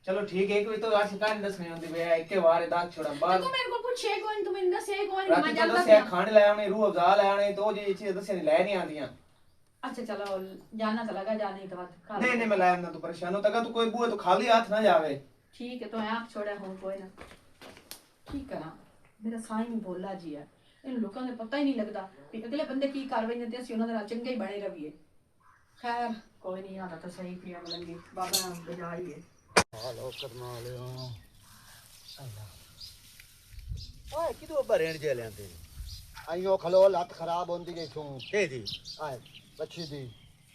चलो ठीक है एक भी तो आज कहानी दसनी होती है एक के बारे दाग छोड़ा बाहर तू मेरे को पूछे कौन तू मैंने दसे कौन रात मैं को जानता दसे खाने ले आने रूह अफ़ज़ा ले आने तो ये चीज़ दसे ले नहीं आतीं अच्छा चलो जाना तो लगा जाने के बाद खा नहीं मैं लाया ना तू परेशान हो तक तू कोई बुआ तो खाली हाथ ना जावे ठीक है तो आंख छोड़ा हूं कोई ना ठीक करा मेरा साईं भी बोला जी है इन लोगों ने पता ही नहीं लगता कि अगले बंदे की कार्रवाई ने ते ਅਸੀਂ ਉਹਨਾਂ ਦੇ ਨਾਲ ਚੰਗੇ ਹੀ ਬਣੇ ਰਹੀਏ ਖੈਰ ਕੋਈ ਨਹੀਂ ਆਦਾ ਤਾਂ ਸਹੀ ਪਿਆ ਮਲੰਗੀ ਬਾਬਾ ਬਜਾਈਏ ਹਾਲੋ ਕਰਨਾ ਲਿਓ ਓਏ ਕਿਦੋਂ ਬਰੇਣ ਜੇ ਲੈਂਦੇ ਆਈਓ ਖਲੋ ਲੱਤ ਖਰਾਬ ਹੁੰਦੀ ਗਈ ਤੂੰ केदी ਆਏ ਬੱਚੀ ਦੀ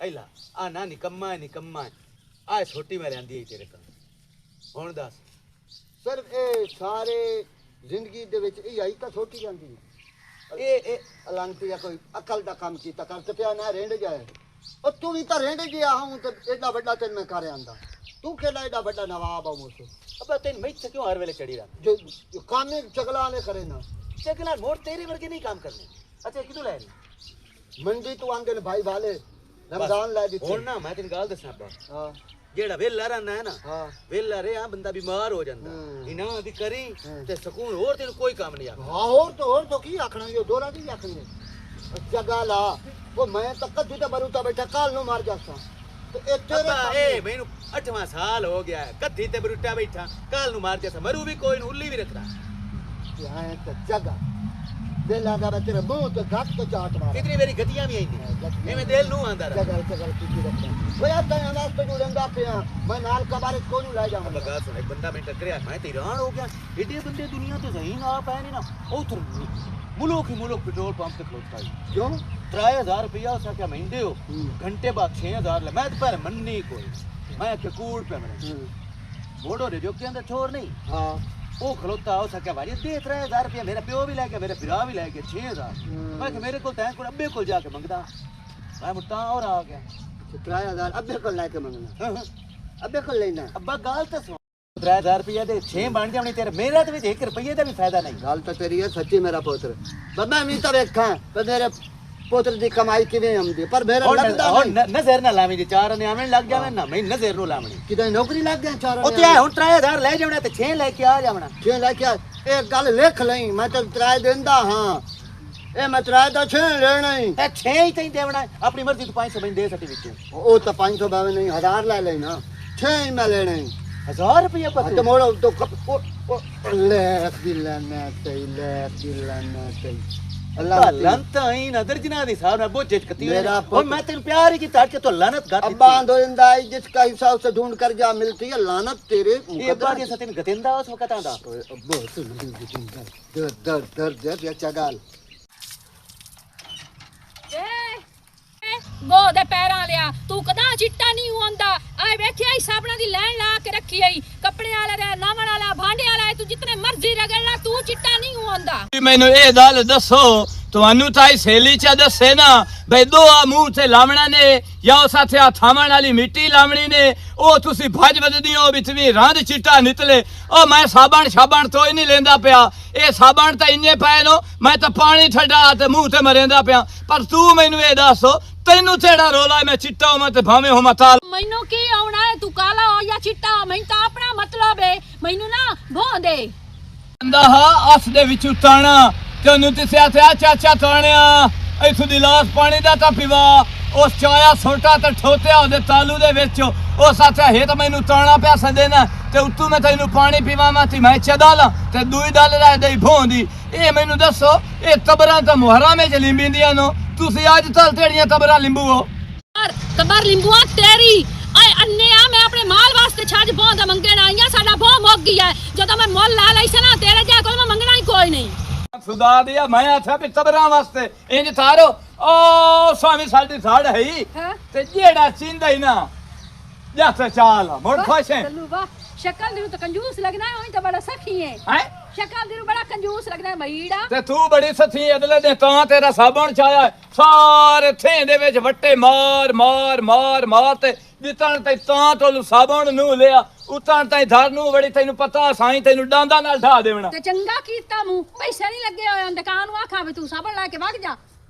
ऐला आ ना निकम्मा आ छोटी मैं लेंदी है तेरे का हुन दस ਸਿਰਫ ਇਹ ਸਾਰੇ ਜ਼ਿੰਦਗੀ ਦੇ ਵਿੱਚ ਇਹ ਆਈ ਤਾਂ ਛੋਟੀ ਜਾਂਦੀ ए ਅਲੰਤੀ ਕੋਈ ਅਕਲ ਦਾ ਕੰਮ ਕੀਤਾ ਕਰ ਤੇ ਪਿਆ ਨਾ ਰਹਿੰਦੇ ਜਾਏ ਉਹ ਤੂੰ ਵੀ ਤਾਂ ਰਹਿੰਦੇ ਗਿਆ ਹਾਂ ਤੇ ਐਡਾ ਵੱਡਾ ਤੈਨੂੰ ਮੈਂ ਕਰ ਆਂਦਾ ਤੂੰ ਕਿਹੜਾ ਐਡਾ ਵੱਡਾ ਨਵਾਬ ਆ ਮੁझसे अब तेन मैं क्यों हर वेले चढ़ी रहा जो काम में चगला ने करे ना चकला मोड़ तेरे वर्गे नहीं काम करने अच्छा किदू ले रही मंडी तू आंदे ने भाई वाले रमजान ला दी हुन ना मैं तेन गल दसना बा हां जेड़ा वेला रहना है ना हां वेला रे बंदा बीमार हो जांदा इना दी करी ते सुकून और तेन कोई काम नहीं आ हां और तो की आखना ये दोरा नहीं आखने जगह ला वो मैं तक कदी ते बरूता बैठा काल नु मार जासा तो ए तेरे ए मैनू 8वां साल हो गया है कद्दी ते बरूटा बैठा काल नु मार जैसा मरू भी कोई नु उल्ली भी रखदा यहाँ तो जगह बेला दा तेरे मुंह तो घाट तो चाट मार कितनी मेरी गतियां भी आई मैं दिल नु आंदा रहा जगह की रखना वो यार तय आवाज पे जुड़ेंगा पे मैं नाल का बारे को नु ले जाऊंगा लगा सुन एक बंदा मैं टकराया मैं हैरान हो गया एडे बंदे दुनिया तो सही ना आ पाए नहीं ना उधर मुल्क ही मुल्क पेट्रोल पंप पे खलोता है क्यों 3000 रुपया उसका क्या महीने हो घंटे बाद 6000 ले मैं तो पर मननी कोई मैं के कूड़ पे मैंने मोड़ो रे जो के अंदर छोर नहीं हां वो खलोता हो सके भाई दे 3000 रुपया मेरा प्यो भी ले गया मेरा पिरा भी ले गया 6000 मैं कि मेरे को तैं को अब्बे को जाके मंगदा मैं मुट्टा और आ गया 3000 अब्बे को लेके मंगना अब्बे को लेना अब्बा गाल तो 3000 रुपया दे 6 बन जावनी तेरे मेरा तो 1 रुपये का भी फायदा नहीं गल तो तेरी है सच्ची मेरा पुत्र पर मैं भी तो देखा पर मेरे पुत्र दी कमाई किवें आंदी पर मेरा लगदा नहीं नजर ना लावी जे चार ने आवन लग जावे ना मैं नजर नो लावनी किदा नौकरी लग गया चारों ओ ते हुन 3000 ले जावना ते 6 लेके आ जावना क्यों लेके एक गल लिख लई मैं तो 3 देंदा हां ए मैं किराए दा 6 लेना ही ए 6 ही तई देवना अपनी मर्जी तू 500 मैं दे सकती विचों ओ तो 500 बावे नहीं 1000 ले लेना 6 ही मैं लेने ही 1000 रुपया पर तो मोड़ो तो ले दिलाना ते अल्लाह लंत ही नदर जिना दी साहब ने बोझ कती मेरा और मैं तेन प्यार ही की ताड़ के तो लानत गाती अब्बा आंदोलिंदा जिसका हिसाब से ढूंढ कर जा मिलती है लानत तेरे ये अब्बा जैसा तेन गतिंदा उस वक्त आंदा अब्बा सुन दर दर दर दर या चगाल ਗੋ ਦੇ ਪੈਰਾਂ ਲਿਆ ਤੂੰ ਕਦਾਂ ਚਿੱਟਾ ਨਹੀਂ ਹੁੰਦਾ ਆਏ ਵੇਖਿਆ ਹੀ ਸਾਬਣਾ ਦੀ ਲੈਣ ਲਾ ਕੇ ਰੱਖੀ ਆਈ ਕੱਪੜੇ ਵਾਲਾ ਦਾ ਨਾਵਣ ਵਾਲਾ ਭਾਂਡੇ ਵਾਲਾ ਤੂੰ ਜਿਤਨੇ ਮਰਜ਼ੀ ਰਗੜ ਲਾ ਤੂੰ ਚਿੱਟਾ ਨਹੀਂ ਹੁੰਦਾ ਮੈਨੂੰ ਇਹ ਗੱਲ ਦੱਸੋ ਤੁਹਾਨੂੰ ਤਾਂ ਸਹੇਲੀ ਚ ਦੱਸੇ ਨਾ ਬਈ ਦੋ ਆ ਮੂੰਹ ਤੇ ਲਾਵਣਾ ਨੇ ਜਾਂ ਉਹ ਸਾਥੇ ਆ ਥਾਮਣ ਵਾਲੀ ਮਿੱਟੀ ਲਾਵਣੀ ਨੇ ਉਹ ਤੁਸੀਂ ਭੱਜ ਵੱਜਦੀ ਹੋ ਵਿੱਚ ਵੀ ਰੰਦ ਚਿੱਟਾ ਨਿਕਲੇ ਉਹ ਮੈਂ ਸਾਬਣ ਤੋਂ ਹੀ ਨਹੀਂ ਲੈਂਦਾ ਪਿਆ ਇਹ ਸਾਬਣ ਤਾਂ ਇੰਨੇ ਪਏ ਨੋ ਮੈਂ ਤਾਂ ਪਾਣੀ ਠੱਡਾ ਤੇ ਮੂੰਹ ਤੇ ਮਰੇਂਦਾ ਪਿਆ ਪਰ ਤੂੰ ਮੈਨੂੰ ਇਹ ਦੱਸੋ ਤੈਨੂੰ ਤੇੜਾ ਰੋਲਾ ਮੈਂ ਚਿੱਟਾ ਹੋਵਾਂ ਤੇ ਭਾਵੇਂ ਹੋਵਾਂ ਤਾਲ ਮੈਨੂੰ ਕੀ ਆਉਣਾ ਹੈ ਤੂੰ ਕਾਲਾ ਹੋ ਜਾਂ ਚਿੱਟਾ ਮੈਨੂੰ ਤਾਂ ਆਪਣਾ ਮਤਲਬ ਹੈ ਮੈਨੂੰ ਨਾ ਭੋਂ ਦੇ ਕਹਿੰਦਾ ਹਾਂ ਅਸ ਦੇ ਵਿੱਚ ਉਤਾਣਾ ਤੈਨੂੰ ਤੇ ਸਿਆ ਚਾਚਾ ਤਾਣਿਆ ਇਥੋਂ ਦੀ ਲਾਸ ਪਾਣੀ ਦਾ ਤਾਂ ਪੀਵਾ ਉਸ ਚਾਇਆ ਛੋਟਾ ਤੇ ਠੋਤਿਆ ਉਹਦੇ ਤਾਲੂ ਦੇ ਵਿੱਚ ਉਹ ਸਾਥਾ ਹੈ ਤਾਂ ਮੈਨੂੰ ਤਾਣਾ ਪਿਆ ਸੰਦੇ ਨਾ ਤੇ ਉੱਤੋਂ ਮੈਂ ਤੈਨੂੰ ਪਾਣੀ ਪੀਵਾਂ ਤੇ ਮੈਂ ਚਦਾਲਾ ਤੇ ਦੂਈ ਦਲ ਰਹਿ ਦੇ ਭੋਂਦੀ ਇਹ ਮੈਨੂੰ ਦੱਸੋ ਇਹ ਤਬਰਾਂ ਤਾਂ ਮੁਹਰਾਂ ਵਿੱਚ ਲਿੰਬੀਆਂ ਨੋ ਤੁਸੀਂ ਅੱਜ ਤਲ ਤੇੜੀਆਂ ਤਬਰਾਂ ਲਿੰਬੂ ਹੋ ਤਬਰ ਲਿੰਬੂਆ ਤੇਰੀ ਆਏ ਅੰਨੇ ਆ ਮੈਂ ਆਪਣੇ ਮਾਲ ਵਾਸਤੇ ਛੱਜ ਭੋਂ ਦਾ ਮੰਗਣ ਆਈਆਂ ਸਾਡਾ ਭੋਂ ਮੁੱਕ ਗਿਆ ਜਦੋਂ ਮੈਂ ਮੁੱਲ ਲਾ ਲਈ ਸੀ ਨਾ ਤੇਰੇ ਜਾ ਕੋਲ ਮੈਂ ਮੰਗਣਾ ਹੀ ਕੋਈ ਨਹੀਂ ਖੁਦਾ ਦਿਆ ਮੈਂ ਆਖਿਆ ਵੀ ਤਬਰਾਂ ਵਾਸਤੇ ਇੰਜ ਤਾਰੋ ਓ ਸਵਾਮੀ ਸਾਡੀ ਸਾੜ ਹੈ ਤੇ ਜਿਹੜਾ ਚਿੰਦਾ ਹੀ ਨਾ ਜਾ ਤੇ ਚਾਲ ਮੋੜ ਖੁਸ਼ ਹੈ ਚੱਲੂ ਵਾ ਸ਼ਕਲ ਦੀ ਨੂੰ ਤਾਂ ਕੰਜੂਸ ਲੱਗਦਾ ਹੈ ਉਹੀ ਤਾਂ ਬੜਾ ਸਖੀ ਹੈ ਹੈ ਸ਼ਕਲ ਦੀ ਨੂੰ ਬੜਾ ਕੰਜੂਸ ਲੱਗਦਾ ਹੈ ਮਈੜਾ ਤੇ ਤੂੰ ਬੜੀ ਸੱਥੀ ਅਦਲੇ ਦੇ ਤਾਂ ਤੇਰਾ ਸਾਬਣ ਛਾਇਆ ਸਾਰੇ ਥੇਂ ਦੇ ਵਿੱਚ ਵੱਟੇ ਮਾਰ ਤੇ ਜਿੱਤਣ ਤੇ ਤਾਂ ਤੋਂ ਸਾਬਣ ਨੂੰ ਲਿਆ ਉਤਣ ਤਾਈ ਧਰ ਨੂੰ ਬੜੀ ਤੈਨੂੰ ਪਤਾ ਸਾਈਂ ਤੈਨੂੰ ਡਾਂਦਾ ਨਾਲ ਢਾ ਦੇਵਣਾ ਤੇ ਚੰਗਾ ਕੀਤਾ ਮੂੰ ਪੈਸੇ ਨਹੀਂ ਲੱਗੇ ਹੋਏ ਦੁਕਾਨ ਨੂੰ ਆਖਾਂ ਵੀ ਤੂੰ ਸਾਬਣ ਲੈ ਕੇ ਵਗ ਜਾ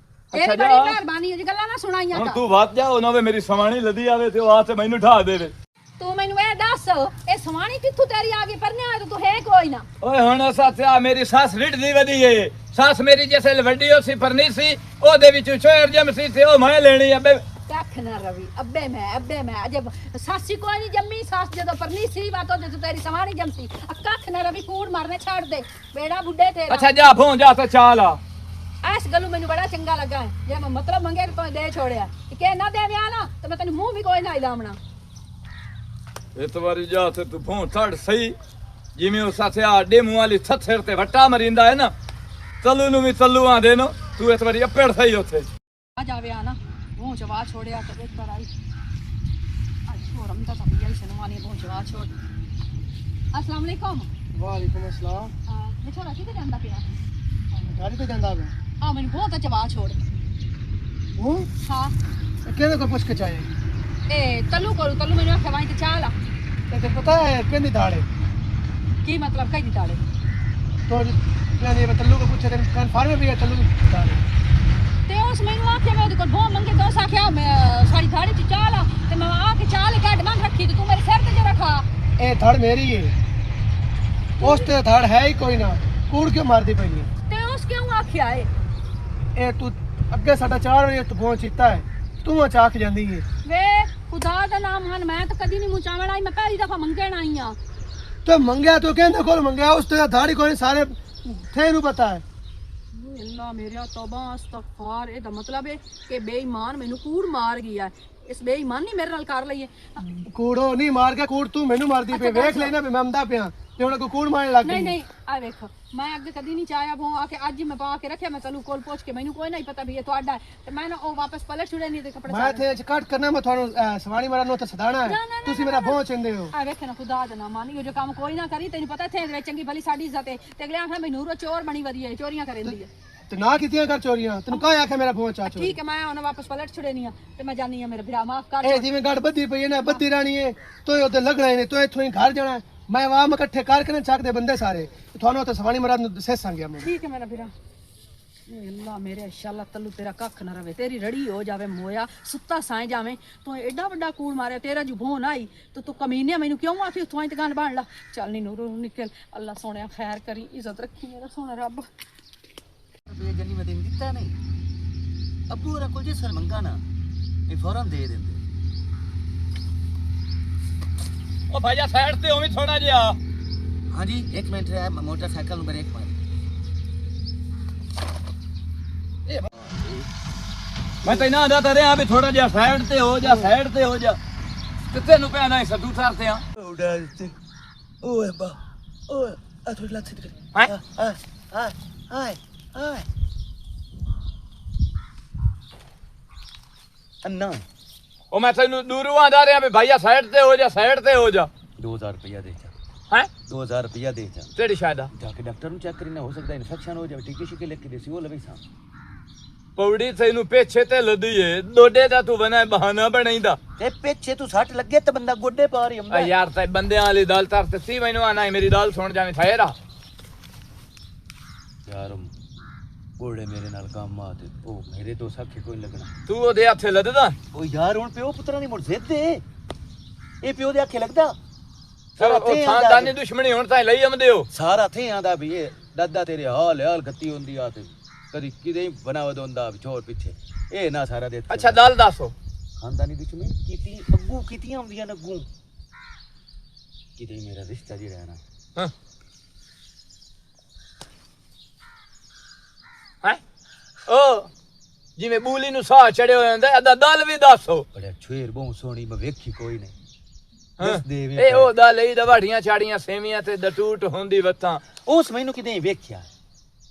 ਤੇਰੀ ਅੱਛਾ ਬੜੀ ਜਾ। ਮਿਹਰਬਾਨੀ ਇਹ ਗੱਲਾਂ ਨਾ ਸੁਣਾਈਆਂ ਹੁਣ ਤਾਂ ਤੂੰ ਵੱਧ ਜਾ ਉਹਨਾਂ ਵੇ ਮੇਰੀ ਸਵਾਣੀ ਲੱਦੀ ਆਵੇ ਤੇ ਉਹ ਆ ਤੇ ਮੈਨੂੰ ਢਾ ਦੇਵੇ ਤੂੰ ਮੈਨੂੰ ਇਹ ਦੱਸ ਇਹ ਸਵਾਣੀ ਕਿੱਥੋਂ ਤੇਰੀ ਆ ਗਈ ਪਰਨਿਆ ਤੂੰ ਹੈ ਕੋਈ ਨਾ ਓਏ ਹੁਣ ਸਾਥਿਆ ਮੇਰੀ ਸੱਸ ਰਿੜਦੀ ਵਧੀ ਏ ਸੱਸ ਮੇਰੀ ਜਿਵੇਂ ਵੱਡੀ ਹੋ ਸੀ ਪਰਨੀ ਸੀ ਉਹਦੇ ਵਿੱਚ ਚੋਰ ਜਮ ਸੀ ਤੇ ਉਹ ਮੈਂ ਲੈਣੀ ਅੱਬੇ ਕੱਖ ਨਾ ਰਵੀ ਅੱਬੇ ਮੈਂ ਅਜੇ ਸਾਸੀ ਕੋਈ ਨਹੀਂ ਜੰਮੀ ਸਾਸ ਜਦੋਂ ਪਰਨੀ ਸੀ ਬਾਤੋਂ ਜਦੋਂ ਤੇਰੀ ਸਵਾਣੀ ਜੰਮੀ ਕੱਖ ਨਾ ਰਵੀ ਕੂੜ ਮਾਰਨੇ ਛੱਡ ਦੇ ਬੇੜਾ ਬੁੱਢੇ ਤੇਰਾ ਅੱਛਾ ਜਾ ਭੋਂ ਜਾ ਤੇ ਚਾਲ ਆ ਇਸ ਗੱਲੋਂ ਮੈਨੂੰ ਬੜਾ ਚੰਗਾ ਲੱਗਾ ਹੈ ਜੇ ਮੈਂ ਮਤਲਬ ਮੰਗੇ ਤਾਂ ਦੇ ਛੋੜਿਆ ਕਿ ਨਾ ਦੇਵਿਆ ਨਾ ਤੇ ਮੈਂ ਤੈਨੂੰ ਮੂੰਹ ਵੀ ਕੋਈ ਨਾ ਲਾਉਣਾ ਇਸ ਵਾਰੀ ਜਾ ਤੇ ਤੂੰ ਭੋਂ ਛੱਡ ਸਹੀ ਜਿਵੇਂ ਉਹ ਸਾਥਿਆ ਆਡੇ ਮੂੰਹ ਵਾਲੀ ਥੱਥਰ ਤੇ ਵੱਟਾ ਮਰਿੰਦਾ ਹੈ ਨਾ ਤੱਲੂ ਨੂੰ ਵੀ ਤੱਲੂ ਆਂਦੇ ਨੂੰ ਤੂੰ ਇਸ ਵਾਰੀ ਅੱਪੜ ਸਹੀ ਉੱਥੇ ਆ ਜਾਵੇ ਆ ਨਾ ਮੂੰਹ ਚਵਾ ਛੋੜਿਆ ਤੇ ਇੱਕ ਵਾਰ ਆਈ ਅੱਜ ਛੋੜਮ ਤਾਂ ਸਭ ਯਾਈ ਸਨਵਾਨੀ ਮੂੰਹ ਚਵਾ ਛੋੜ अस्सलाम वालेकुम वालेकुम अस्सलाम ये छोरा किधर ਜਾਂਦਾ ਪਿਆ गाड़ी पे ਜਾਂਦਾ ਵੇ ਆ ਮੈਨੂੰ ਬਹੁਤ ਚਵਾ ਛੋੜ ਉਹ ਹਾਂ ਕਿਹਦੇ ਕੋਲ ਪੁੱਛ ਕੇ ਚਾਹੇ ਇਹ ਤੱਲੂ ਮੈਨੂੰ ਆਖਿਆ ਵਾਂ ਤੇ ਚਾਹ ਲਾ ਤੇ ਪਤਾ ਹੈ ਕਿੰਨੀ ਦਾੜੇ ਕੀ ਮਤਲਬ ਕਈ ਦਿੱਤਾੜੇ तो यानी तल्लू को पूछे कन्फर्म भी है तल्लू की दाढ़ी ਤੇ ਉਸ ਮੈਨੂੰ ਆਖਿਆ ਮੈਂ ਉਹਦੇ ਕੋਲ ਬਹੁਤ ਮੰਗੇ ਦੋਸ ਆਖਿਆ ਮੈਂ ਸਾਡੀ ਦਾੜੀ ਚ ਚਾਹ ਲਾ ਤੇ ਮੈਂ ਆ ਕੇ ਚਾਹ ਲੈ ਕੇ ਡਮਾਂ ਰੱਖੀ ਤੇ ਤੂੰ ਮੇਰੇ ਸਿਰ ਤੇ ਜਰਾ ਖਾ ए धड़ मेरी है उस ते धड़ है ही कोई ना कूड़ क्यों मारती पई है ਤੇ ਉਸ ਕਿਉਂ ਆਖਿਆ ਏ ए तू अगे साडा 4 बजे तू फोन चीता है तू चाख जांदी है ਵੇ ਖੁਦਾ ਦਾ ਨਾਮ ਹਨ ਮੈਂ ਤਾਂ ਕਦੀ ਨਹੀਂ ਮੁਚਾਵਣ ਆਈ ਮੈਂ ਪਹਿਲੀ ਦਫਾ ਮੰਗਣ ਆਈ ਆ तो मंगया तो कहने कोल मंगया उस ते धाड़ी कोई सारे थे नु पता है ਅੱਲਾ ਮੇਰਾ ਤੌਬਾ ਅਸਤਗਫਾਰ ਇਹਦਾ ਮਤਲਬ ਹੈ ਕਿ ਬੇਈਮਾਨ ਮੈਨੂੰ ਕੂੜ ਮਾਰ ਗਿਆ ਇਸ ਬੇਈਮਾਨ ਨੇ ਮੇਰੇ ਨਾਲ ਕਰ ਲਈਏ कूड़ो नहीं मार के कूड़ तू मेनू मारदी पे देख लेना भी मैं आंदा पिया ते हुन को कूड़ मारने लग ਨਹੀਂ गई ਨਹੀਂ ਆ ਵੇਖ ਮੈਂ ਅੱਗੇ ਕਦੀ ਨਹੀਂ ਚਾਹਿਆ ਭੋਂ ਆ ਕੇ ਅੱਜ ਮੈਂ ਪਾ ਕੇ ਰੱਖਿਆ ਮੈਂ ਤੈਨੂੰ ਕੋਲ ਪੁੱਛ ਕੇ ਮੈਨੂੰ ਕੋਈ ਨਹੀਂ ਪਤਾ ਵੀ ਇਹ ਤੁਹਾਡਾ ਹੈ ਤੇ ਮੈਂ ਨਾ ਉਹ ਵਾਪਸ ਪਲਟ ਛੁੜੇ ਨਹੀਂ ਤੇ ਕੱਪੜੇ मैं थे कट करना मैं थानू सवाणी मारा नो ते सदाना है तुसी मेरा बहुत चंदे हो ਆ ਵੇਖ ਨਾ ਖੁਦਾ ਦਾ ਨਾਮ ਮਾਨੀ ਜੋ ਕੰਮ ਕੋਈ ਨਾ ਕਰੀ ਤੈਨੂੰ ਪਤਾ ਇੱਥੇ ਦੇ ਵਿੱਚ ਚੰਗੀ ਭਲੀ ਸਾਡੀ ਇੱਜ਼ਤ ਹੈ ਤੇ ਅਗਲੇ ਆਖਣਾ ਮੈਨੂੰ ਨੂਰੋ ਚੋਰ ਬਣੀ ਵਧੀਆ ਹੈ ਚੋਰੀਆਂ ਕਰੇਂਦੀ ਹੈ ते ना कीतियां कर चोरियां तेन कहा आखे मेरा फोन चाचो ਠੀਕ ਹੈ ਮੈਂ ਉਹਨੂੰ ਵਾਪਸ ਪਲਟ ਛੁੜੇ ਨਹੀਂ ਆ ਤੇ ਮੈਂ ਜਾਨੀ ਆ ਮੇਰੇ ਭਰਾ ਮਾਫ ਕਰ ए जिवें गड़ बद्दी पई है ना बद्दी रानी है तो ओते लगना है तो इथों ही घर जाना है मैं वहां में इकट्ठे करके ना छक दे बंदे सारे थानू ते सवाणी मराद नु दसे संगया मैं ਠੀਕ ਹੈ ਮੇਰਾ ਭਰਾ ਅੱਲਾ ਮੇਰੇ ਇਨਸ਼ਾਅੱਲਾ ਤੱਲੂ ਤੇਰਾ ਕੱਖ ਨਾ ਰਵੇ ਤੇਰੀ ਰੜੀ ਹੋ ਜਾਵੇ ਮੋਇਆ ਸੁੱਤਾ ਸਾਂ ਜਾਵੇਂ ਤੂੰ ਐਡਾ ਵੱਡਾ ਕੂੜ ਮਾਰਿਆ ਤੇਰਾ ਜੁਬੋਨ ਆਈ ਤੇ ਤੂੰ ਕਮੀਨੇ ਮੈਨੂੰ ਕਿਉਂ ਆਖੀ ਉੱਥੋਂ ਇੰਤਕਾਨ ਬਣ ਲਾ ਚੱਲ ਨੀ ਨੂਰੋ ਨਿਕਲ ਅੱਲਾ ਸੋਹਣਿਆ ਖੈਰ ਕਰੀ ਇੱਜ਼ਤ ਰੱਖੀ ਮੇਰਾ ਸੋਹਣਾ ਰੱਬ रुपये गनी में दिता नहीं अबू और को जिस मंगा ना ये फौरन दे देंगे ओ भाईया साइड ते होवी थोड़ा जिहा हाँ जी 1 मिनट है मोटरसाइकिल नंबर 1 पर मैं तो ना दाता रे अभी थोड़ा जिहा साइड ते हो जा ते तेनु पे ना सदू सार ते उड़ा दे ओए बा ओए आ थोड़ी लात से हां हाय हाय हाय अन्ना ओ मैं तेनु दूरों आंदा रे अभी भाईया साइड ते हो जा 2000 रुपया दे जा हैं 2000 रुपया दे जा तेरी शायद जाके डॉक्टर ਨੂੰ ਚੈੱਕ ਕਰੀਨਾ ਹੋ ਸਕਦਾ ਇਨਫੈਕਸ਼ਨ ਹੋ ਜਾਵੇ ਟੀਕੇ ਸ਼ਿਕੇ ਲਿਖ ਕੇ ਦੇਸੀ ਉਹ ਲਵੇ ਸਾਂ ਪੌੜੀ ਤੈਨੂੰ ਪਿੱਛੇ ਤੇ ਲੱਦੀ ਏ ਦੋਡੇ ਦਾ ਤੂੰ ਬਣਾ ਬਹਾਨਾ ਬਣਾਈਂਦਾ ਤੇ ਪਿੱਛੇ ਤੂੰ ਸੱਟ ਲੱਗੇ ਤੇ ਬੰਦਾ ਗੋਡੇ ਪਾ ਰਹੀ ਆ ਹੁੰਦਾ ਯਾਰ ਤੇ ਬੰਦਿਆਂ ਵਾਲੀ ਦਾਲ ਤਰ ਤੇ ਸੀ ਮੈਨੂੰ ਆਣਾ ਮੇਰੀ ਦਾਲ ਸੁਣ ਜਾਵੇਂ ਥੇਰਾ ਯਾਰ ਗੋਡੇ ਮੇਰੇ ਨਾਲ ਕੰਮ ਆ ਤੇ ਉਹ ਮੇਰੇ ਤੋਂ ਸਾਖੇ ਕੋਈ ਲੱਗਣਾ ਤੂੰ ਉਹਦੇ ਹੱਥੇ ਲੱਦਦਾ ਉਹ ਯਾਰ ਹੁਣ ਪਿਓ ਪੁੱਤਰਾਂ ਦੀ ਮੁੜ ਜ਼ਿੱਦ ਏ ਇਹ ਪਿਓ ਦੇ ਆਖੇ ਲੱਗਦਾ ਸਰ ਉਹ ਖਾਨਦਾਨੀ ਦੁਸ਼ਮਣੀ ਹੁਣ ਤਾਂ ਲਈ ਆਉਂਦੇ ਹੋ ਸਾਰਾ ਥੇ ਆਂਦਾ ਵੀ ਇਹ ਦਾਦਾ ਤੇਰੇ ਹਾਲ ਗੱਤੀ ਹੁੰਦੀ ਆ ਤੇ ਕਦੀ ਕਿਤੇ ਬਣਾਵ ਦੋਂਦਾ ਵਿਛੋੜ ਪਿੱਛੇ ਇਹ ਨਾ ਸਾਰਾ ਦੇ ਅੱਛਾ ਦਾਲ ਦੱਸੋ ਖਾਨਦਾਨੀ ਦੁਸ਼ਮਣੀ ਕੀਤੀ ਅੱਗੂ ਕੀਤੀਆਂ ਹੁੰਦੀਆਂ ਨੇ ਅੱਗੂ ਕਿਤੇ ਮੇਰਾ ਰਿਸ਼ਤਾ ਜੀ ਰਹਿਣਾ ਹਾਂ ਹੈ ਓ ਜਿਵੇਂ ਬੂਲੀ ਨੂੰ ਸਾਹ ਚੜਿਆ ਹੋਇਆ ਹੁੰਦਾ ਅਦਾ ਦਾਲ ਵੀ ਦੱਸੋ ਬੜਾ ਛੇਰ ਬਹੁ ਸੋਹਣੀ ਮੈਂ ਵੇਖੀ ਕੋਈ ਨਹੀਂ ਇਹ ਉਹ ਦਾਲ ਲਈ ਦਵਾੜੀਆਂ ਚਾੜੀਆਂ ਸੇਵੀਆਂ ਤੇ ਦਟੂਟ ਹੁੰਦੀ ਵੱਤਾਂ ਉਸ ਮੈਨੂੰ ਕਿਤੇ ਵੇਖਿਆ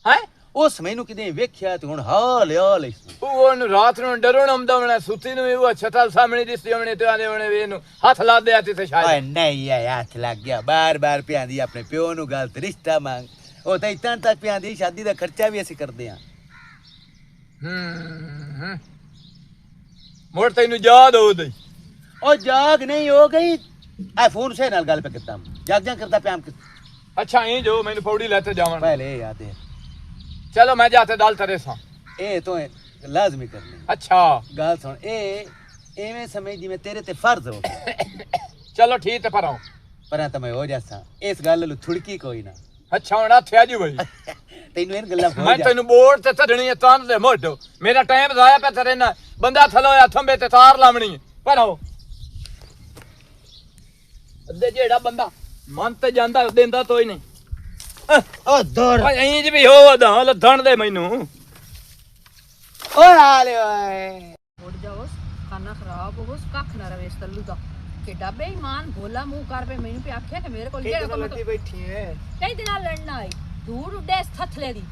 ਹੈ ਉਸ ਮੈਨੂੰ ਕਿਤੇ ਵੇਖਿਆ ਤੇ ਹੁਣ ਹਾਲ ਇਸ ਉਹਨੂੰ ਰਾਤ ਨੂੰ ਡਰੋਂ ਆਉਂਦਾ ਹੋਣਾ ਸੁੱਤੀ ਨੂੰ ਵੀ ਉਹ ਛਤਲ ਸਾਹਮਣੇ ਦਿਸਦੀ ਹੋਣੀ ਤੇ ਆਂਦੇ ਹੋਣੇ ਵੀ ਇਹਨੂੰ ਹੱਥ ਲਾ ਦਿਆ ਤੇ ਓਏ ਸ਼ਾਇਦ ਨਹੀਂ ਆ ਹੱਥ ਲੱਗ ਗਿਆ ਬਾਰ ਪਿਆਂਦੀ ਆਪਣੇ ਪਿਓ ਨੂੰ ਗਲਤ ਰਿਸ਼ਤਾ ਮੰਗ ਉਹ ਤਾਂ ਇਤਾਂ ਤੱਕ ਪਿਆਂਦੀ ਸ਼ਾਦੀ ਦਾ ਖਰਚਾ ਵੀ ਅਸੀਂ ਕਰਦੇ ਆ ਮੋੜ ਤੈਨੂੰ ਯਾਦ ਹੋਊ ਉਹ ਜਾਗ ਨਹੀਂ ਹੋ ਗਈ ਆ ਫੋਨ ਸੇ ਨਾਲ ਗੱਲ ਪੇ ਕਰਤਾ ਜਾਗ ਕਰਦਾ ਪਿਆ ਅੱਛਾ ਇਹ ਜੋ ਮੈਨੂੰ ਪੌੜੀ ਲੈਤੇ ਜਾਵਣ ਪਹਿਲੇ ਯਾਦ ਹੈ ਚਲੋ ਮੈਂ ਜਾਤੇ ਦਾਲ ਤਰੇ ਸਾਂ ਇਹ ਤੋਂ ਲਾਜ਼ਮੀ ਕਰਨੀ ਅੱਛਾ ਗੱਲ ਸੁਣ ਇਹ ਐਵੇਂ ਸਮਝ ਜਿਵੇਂ ਤੇਰੇ ਤੇ ਫਰਜ਼ ਹੋ ਚਲੋ ਠੀਕ ਹੈ ਪਰਾਂ ਪਰ ਤਾਂ ਮੈਂ ਹੋ ਜਾਸਾਂ ਇਸ ਗੱਲ ਨੂੰ ਥੁੜਕੀ ਕੋਈ ਨਾ ਅੱਛਾ ਹੁਣ ਹੱਥ ਆ ਜੀ ਬਈ ਤੈਨੂੰ ਇਹ ਗੱਲਾਂ ਮੈਂ ਤੈਨੂੰ ਬੋਰਡ ਤੇ ਧੜਣੀ ਹੈ ਤਾਂ ਦੇ ਮੋਟੋ ਮੇਰਾ ਟਾਈਮ ਜ਼ਾਇਆ ਪਿਆ ਤੇਰੇ ਨਾਲ ਬੰਦਾ ਥਲੋਇਆ ਥੰਬੇ ਤੇ ਤਾਰ ਲਾਵਣੀ ਪਰਾਂ ਅੱਦੇ ਜਿਹੜਾ ਬੰਦਾ ਮਨ ਤੇ ਜਾਂਦਾ ਦਿੰਦਾ ਤੋਈ ਨਹੀਂ ਓ ਦੌੜ ਓਏ ਇੰਜ ਵੀ ਹੋ ਦਾ ਲੱਧਣ ਦੇ ਮੈਨੂੰ ਓਏ ਆਲੇ ਓਏ ਉੱਡ ਜਾਓਸ ਖਾਣਾ ਖਰਾਬ ਹੋਸ ਕੱਖ ਨਾ ਰਵੇ ਇਸ ਤੱਲੂ ਦਾ ਕਿ ਡੱਬੇ ਇਮਾਨ ਭੋਲਾ ਮੂੰਹ ਕਰ ਪੇ ਮੈਨੂੰ ਪੇ ਆਖਿਆ ਕਿ ਮੇਰੇ ਕੋਲ ਜਿਹੜਾ ਕੰਮ लड़ती बैठी है ਕਈ ਦਿਨਾਂ ਲੜਨਾ ਆਈ ਦੂਰ ਉੱਡੇ ਥਥਲੇ ਦੀ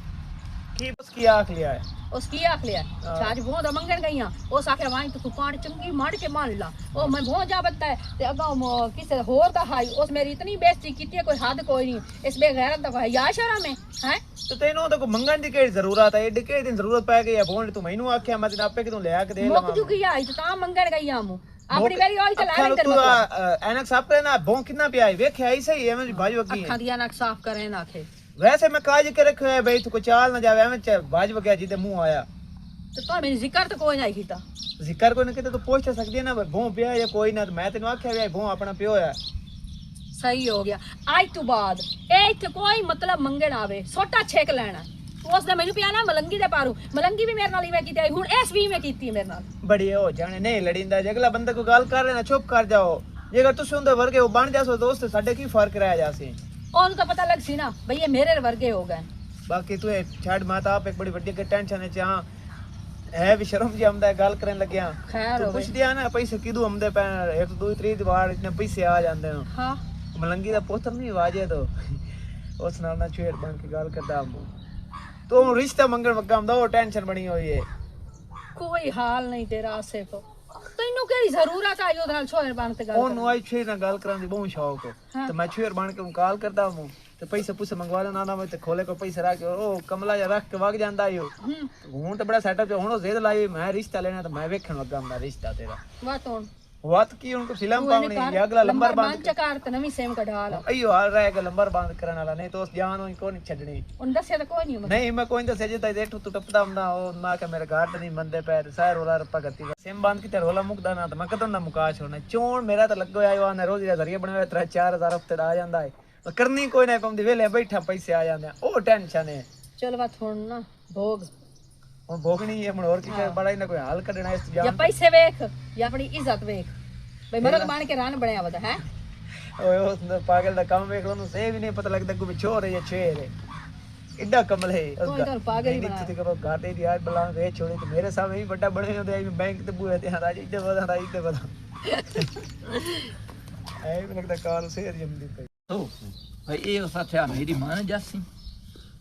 की उसकी आंख लिया है ਉਸ ਕੀ ਆਖ ਲਿਆ ਛਾਜ ਬਹੁਤ ਦਾ ਮੰਗਣ ਗਈਆਂ ਉਸ ਆਖਿਆ ਵਾਂ ਤੂੰ ਪਾਣੀ ਚੰਗੀ ਮਾਰ ਕੇ ਮੰਨ ਲਾ ਉਹ ਮੈਂ ਬਹੁਤ ਜਾ ਬੱਤਾ ਤੇ ਅਗਾਂ ਕਿਸੇ ਹੋਰ ਦਾ ਹਾਈ ਉਸ ਮੇਰੀ ਇਤਨੀ ਬੇਇੱਜ਼ਤੀ ਕੀਤੀ ਕੋਈ ਹੱਦ ਕੋਈ ਨਹੀਂ ਇਸ ਬੇਗੈਰਤ ਦਾ ਕੋਈ ਯਾ ਸ਼ਰਮ ਹੈ तो तेनों तो मंगन दी केड़ी जरूरत है एडी केड़ी दिन जरूरत पै गई है फोन तू मैनू आख्या मैं तेन आपे कितों लिया के दे ਮੁੱਕ ਚੁੱਕੀ ਆਈ ਤੇ ਤਾਂ ਮੰਗਣ ਗਈਆਂ ਮੂੰ ਆਪਣੀ ਵਾਰੀ ਆਈ ਤੇ ਲੈ तू एनक साफ करे ना भों कितना पिया है वेख्या ही सही है मैं भाज वगी ਅੱਖਾਂ ਦੀਆਂ ਨਕ ਸਾਫ਼ ਕਰੇ ਨਾ ਆਖੇ वैसे मैं काज के रखे है भाई तू को चाल ना जावे मैं भाज वगया जिते मुंह आया ਤੇ ਤਾਂ ਮੈਨੂੰ ਜ਼ਿਕਰ ਤਾਂ ਕੋਈ ਨਹੀਂ ਕੀਤਾ जिक्र कोई ना किते तू पूछ सकदी है ना भों पिया या कोई ना मैं तेन आख्या भी भों अपना पियो है ਸਹੀ ਹੋ ਗਿਆ ਅੱਜ ਤੋਂ ਬਾਅਦ ਇਹ ਇੱਥੇ ਕੋਈ ਮਤਲਬ ਮੰਗਣ ਆਵੇ ਛੋਟਾ ਛੇਕ ਲੈਣਾ ਉਸ ਨੇ ਮੈਨੂੰ ਪਿਆ ਨਾ ਮਲੰਗੀ ਦੇ ਪਾਰੂ ਮਲੰਗੀ ਵੀ ਮੇਰੇ ਨਾਲ ਇਵੇਂ ਕੀਤੀ ਆਈ ਹੁਣ ਇਸ ਵੀ ਮੈਂ ਕੀਤੀ ਮੇਰੇ ਨਾਲ बड़ी हो जाने नहीं लड़ींदा जे अगला बंदा को गाल कर रहे ना चुप कर जाओ जेकर तुसी उंदे वर्गे वो बन जासो दोस्त साडे की फर्क रह जासी ਉਹਨੂੰ ਤਾਂ ਪਤਾ ਲੱਗ ਸੀ ਨਾ ਬਈ ਇਹ ਮੇਰੇ ਵਰਗੇ ਹੋ ਗਏ बाकी तू छाड़ माता आप एक बड़ी बड़ी के टेंशन है चाह है भी शर्म जी आमदा गल करन लग्या ਖੈਰ तू ਹੋਵੇ पूछ दिया ना पैसे किदू आमदे पे एक दो तीन बार इतने पैसे आ जांदे ने ਹਾਂ मलंगी दा पुत्र नहीं वाजे तो उस नाल ना छेड़ बन के गल करदा तो रिश्ता मंगण वगा आमदा वो टेंशन बनी हुई है ਕੋਈ ਹਾਲ ਨਹੀਂ ਤੇਰਾ ਆਸੇ ਕੋ ਤੈਨੂੰ ਕਿਹੜੀ ਜ਼ਰੂਰਤ ਆ ਉਹਦੇ ਨਾਲ ਛੋਹਰ ਬਣ ਤੇ ਗੱਲ ਉਹਨੂੰ ਆਈ ਛੇੜ ਨਾਲ ਗੱਲ ਕਰਨ ਦੀ ਬਹੁਤ ਸ਼ੌਕ ਤੇ ਮੈਂ ਛੇੜ ਬਣ ਕੇ ਉਹਨੂੰ ਕਾਲ ਕਰਦਾ ਹਾਂ ਤੇ ਪੈਸੇ ਪੂਸੇ ਮੰਗਵਾ ਲੈਣਾ ਨਾ ਮੈਂ ਤੇ ਖੋਲੇ ਕੋ ਪੈਸੇ ਰੱਖ ਕੇ ਉਹ ਕਮਲਾ ਜਿਹਾ ਰੱਖ ਕੇ ਵਗ ਜਾਂਦਾ ਈ ਉਹ ਹੁਣ ਤਾਂ ਬੜਾ ਸੈਟਅਪ ਹੁਣ ਉਹ ਜ਼ਿੱਦ ਲਾਈ ਮੈਂ ਰਿਸ਼ਤਾ ਲੈਣਾ ਤੇ ਮੈਂ ਵੇਖਣ ਲੱਗਾ ਮੈਂ ਰਿਸ਼ਤਾ ਤੇਰਾ ਵਾ ਤੋਂ वत की उनको फिल्म पावनी या अगला लंबर बांध चकार ते नवी सेम कढा ला अयो हाल रहेगा लंबर बांध करने वाला नहीं तो उस जान होई को नहीं छडनी उन दस्या तो कोई नहीं नहीं मैं कोई दसे जे ताई तू टपदा हमदा ओ ना के मेरे घाट नहीं मंदे पैर सार रोला रप्पा करती सेम बांध की ते रोला मुकदा ना तो मैं कदों ना मुका छोड़ना चोण मेरा तो लगो आयो ना रोज दा जरिया बनवे 3-4000 हफ्ते दा आ जांदा है करनी कोई नहीं पमदी वेले बैठा पैसे आ जांदे ओ टेंशन है चल वा थोड़ ना ਭੋਗ ਹੁਣ ਭੋਗਣੀ ਹੈ ਹੁਣ ਹੋਰ ਕੀ ਕਰ ਬੜਾ ਇਹਨਾਂ ਕੋਈ ਹਾਲ ਕੱਢਣਾ ਇਸ ਜਾਂ ਜਾਨ ਪੈਸੇ ਵੇਖ ਜਾਂ ਆਪਣੀ ਇੱਜ਼ਤ ਵੇਖ ਬਈ ਮਰਦ ਬਣ ਕੇ ਰਾਨ ਬਣਿਆ ਵਦਾ ਹੈ ਓਏ ਉਸ ਪਾਗਲ ਦਾ ਕੰਮ ਵੇਖ ਉਹਨੂੰ ਸੇ ਵੀ ਨਹੀਂ ਪਤਾ ਲੱਗਦਾ ਕੋਈ ਛੋਰ ਹੈ ਜਾਂ ਛੇਰ ਹੈ ਇੱਡਾ ਕਮਲ ਹੈ ਕੋਈ ਤਾਂ ਪਾਗਲ ਹੀ ਬਣਾ ਤੇ ਕਰੋ ਘਾਟੇ ਦੀ ਆਜ ਬਲਾਂ ਵੇ ਛੋੜੇ ਤੇ ਮੇਰੇ ਸਾਹਮਣੇ ਵੀ ਵੱਡਾ ਬਣੇ ਹੁੰਦੇ ਆ ਬੈਂਕ ਤੇ ਬੂਹੇ ਤੇ ਰਾਜ ਇੱਧਰ ਵਧਾ ਇੱਧਰ ਵਧਾ ਐ ਵੀ ਲੱਗਦਾ ਕਾਰ ਸੇਰ ਜੰਮਦੀ ਪਈ ਓ ਭਾਈ ਇਹ ਸਾਥਿਆ ਮੇਰੀ ਮਾਂ ਨੇ ਜਾਸੀ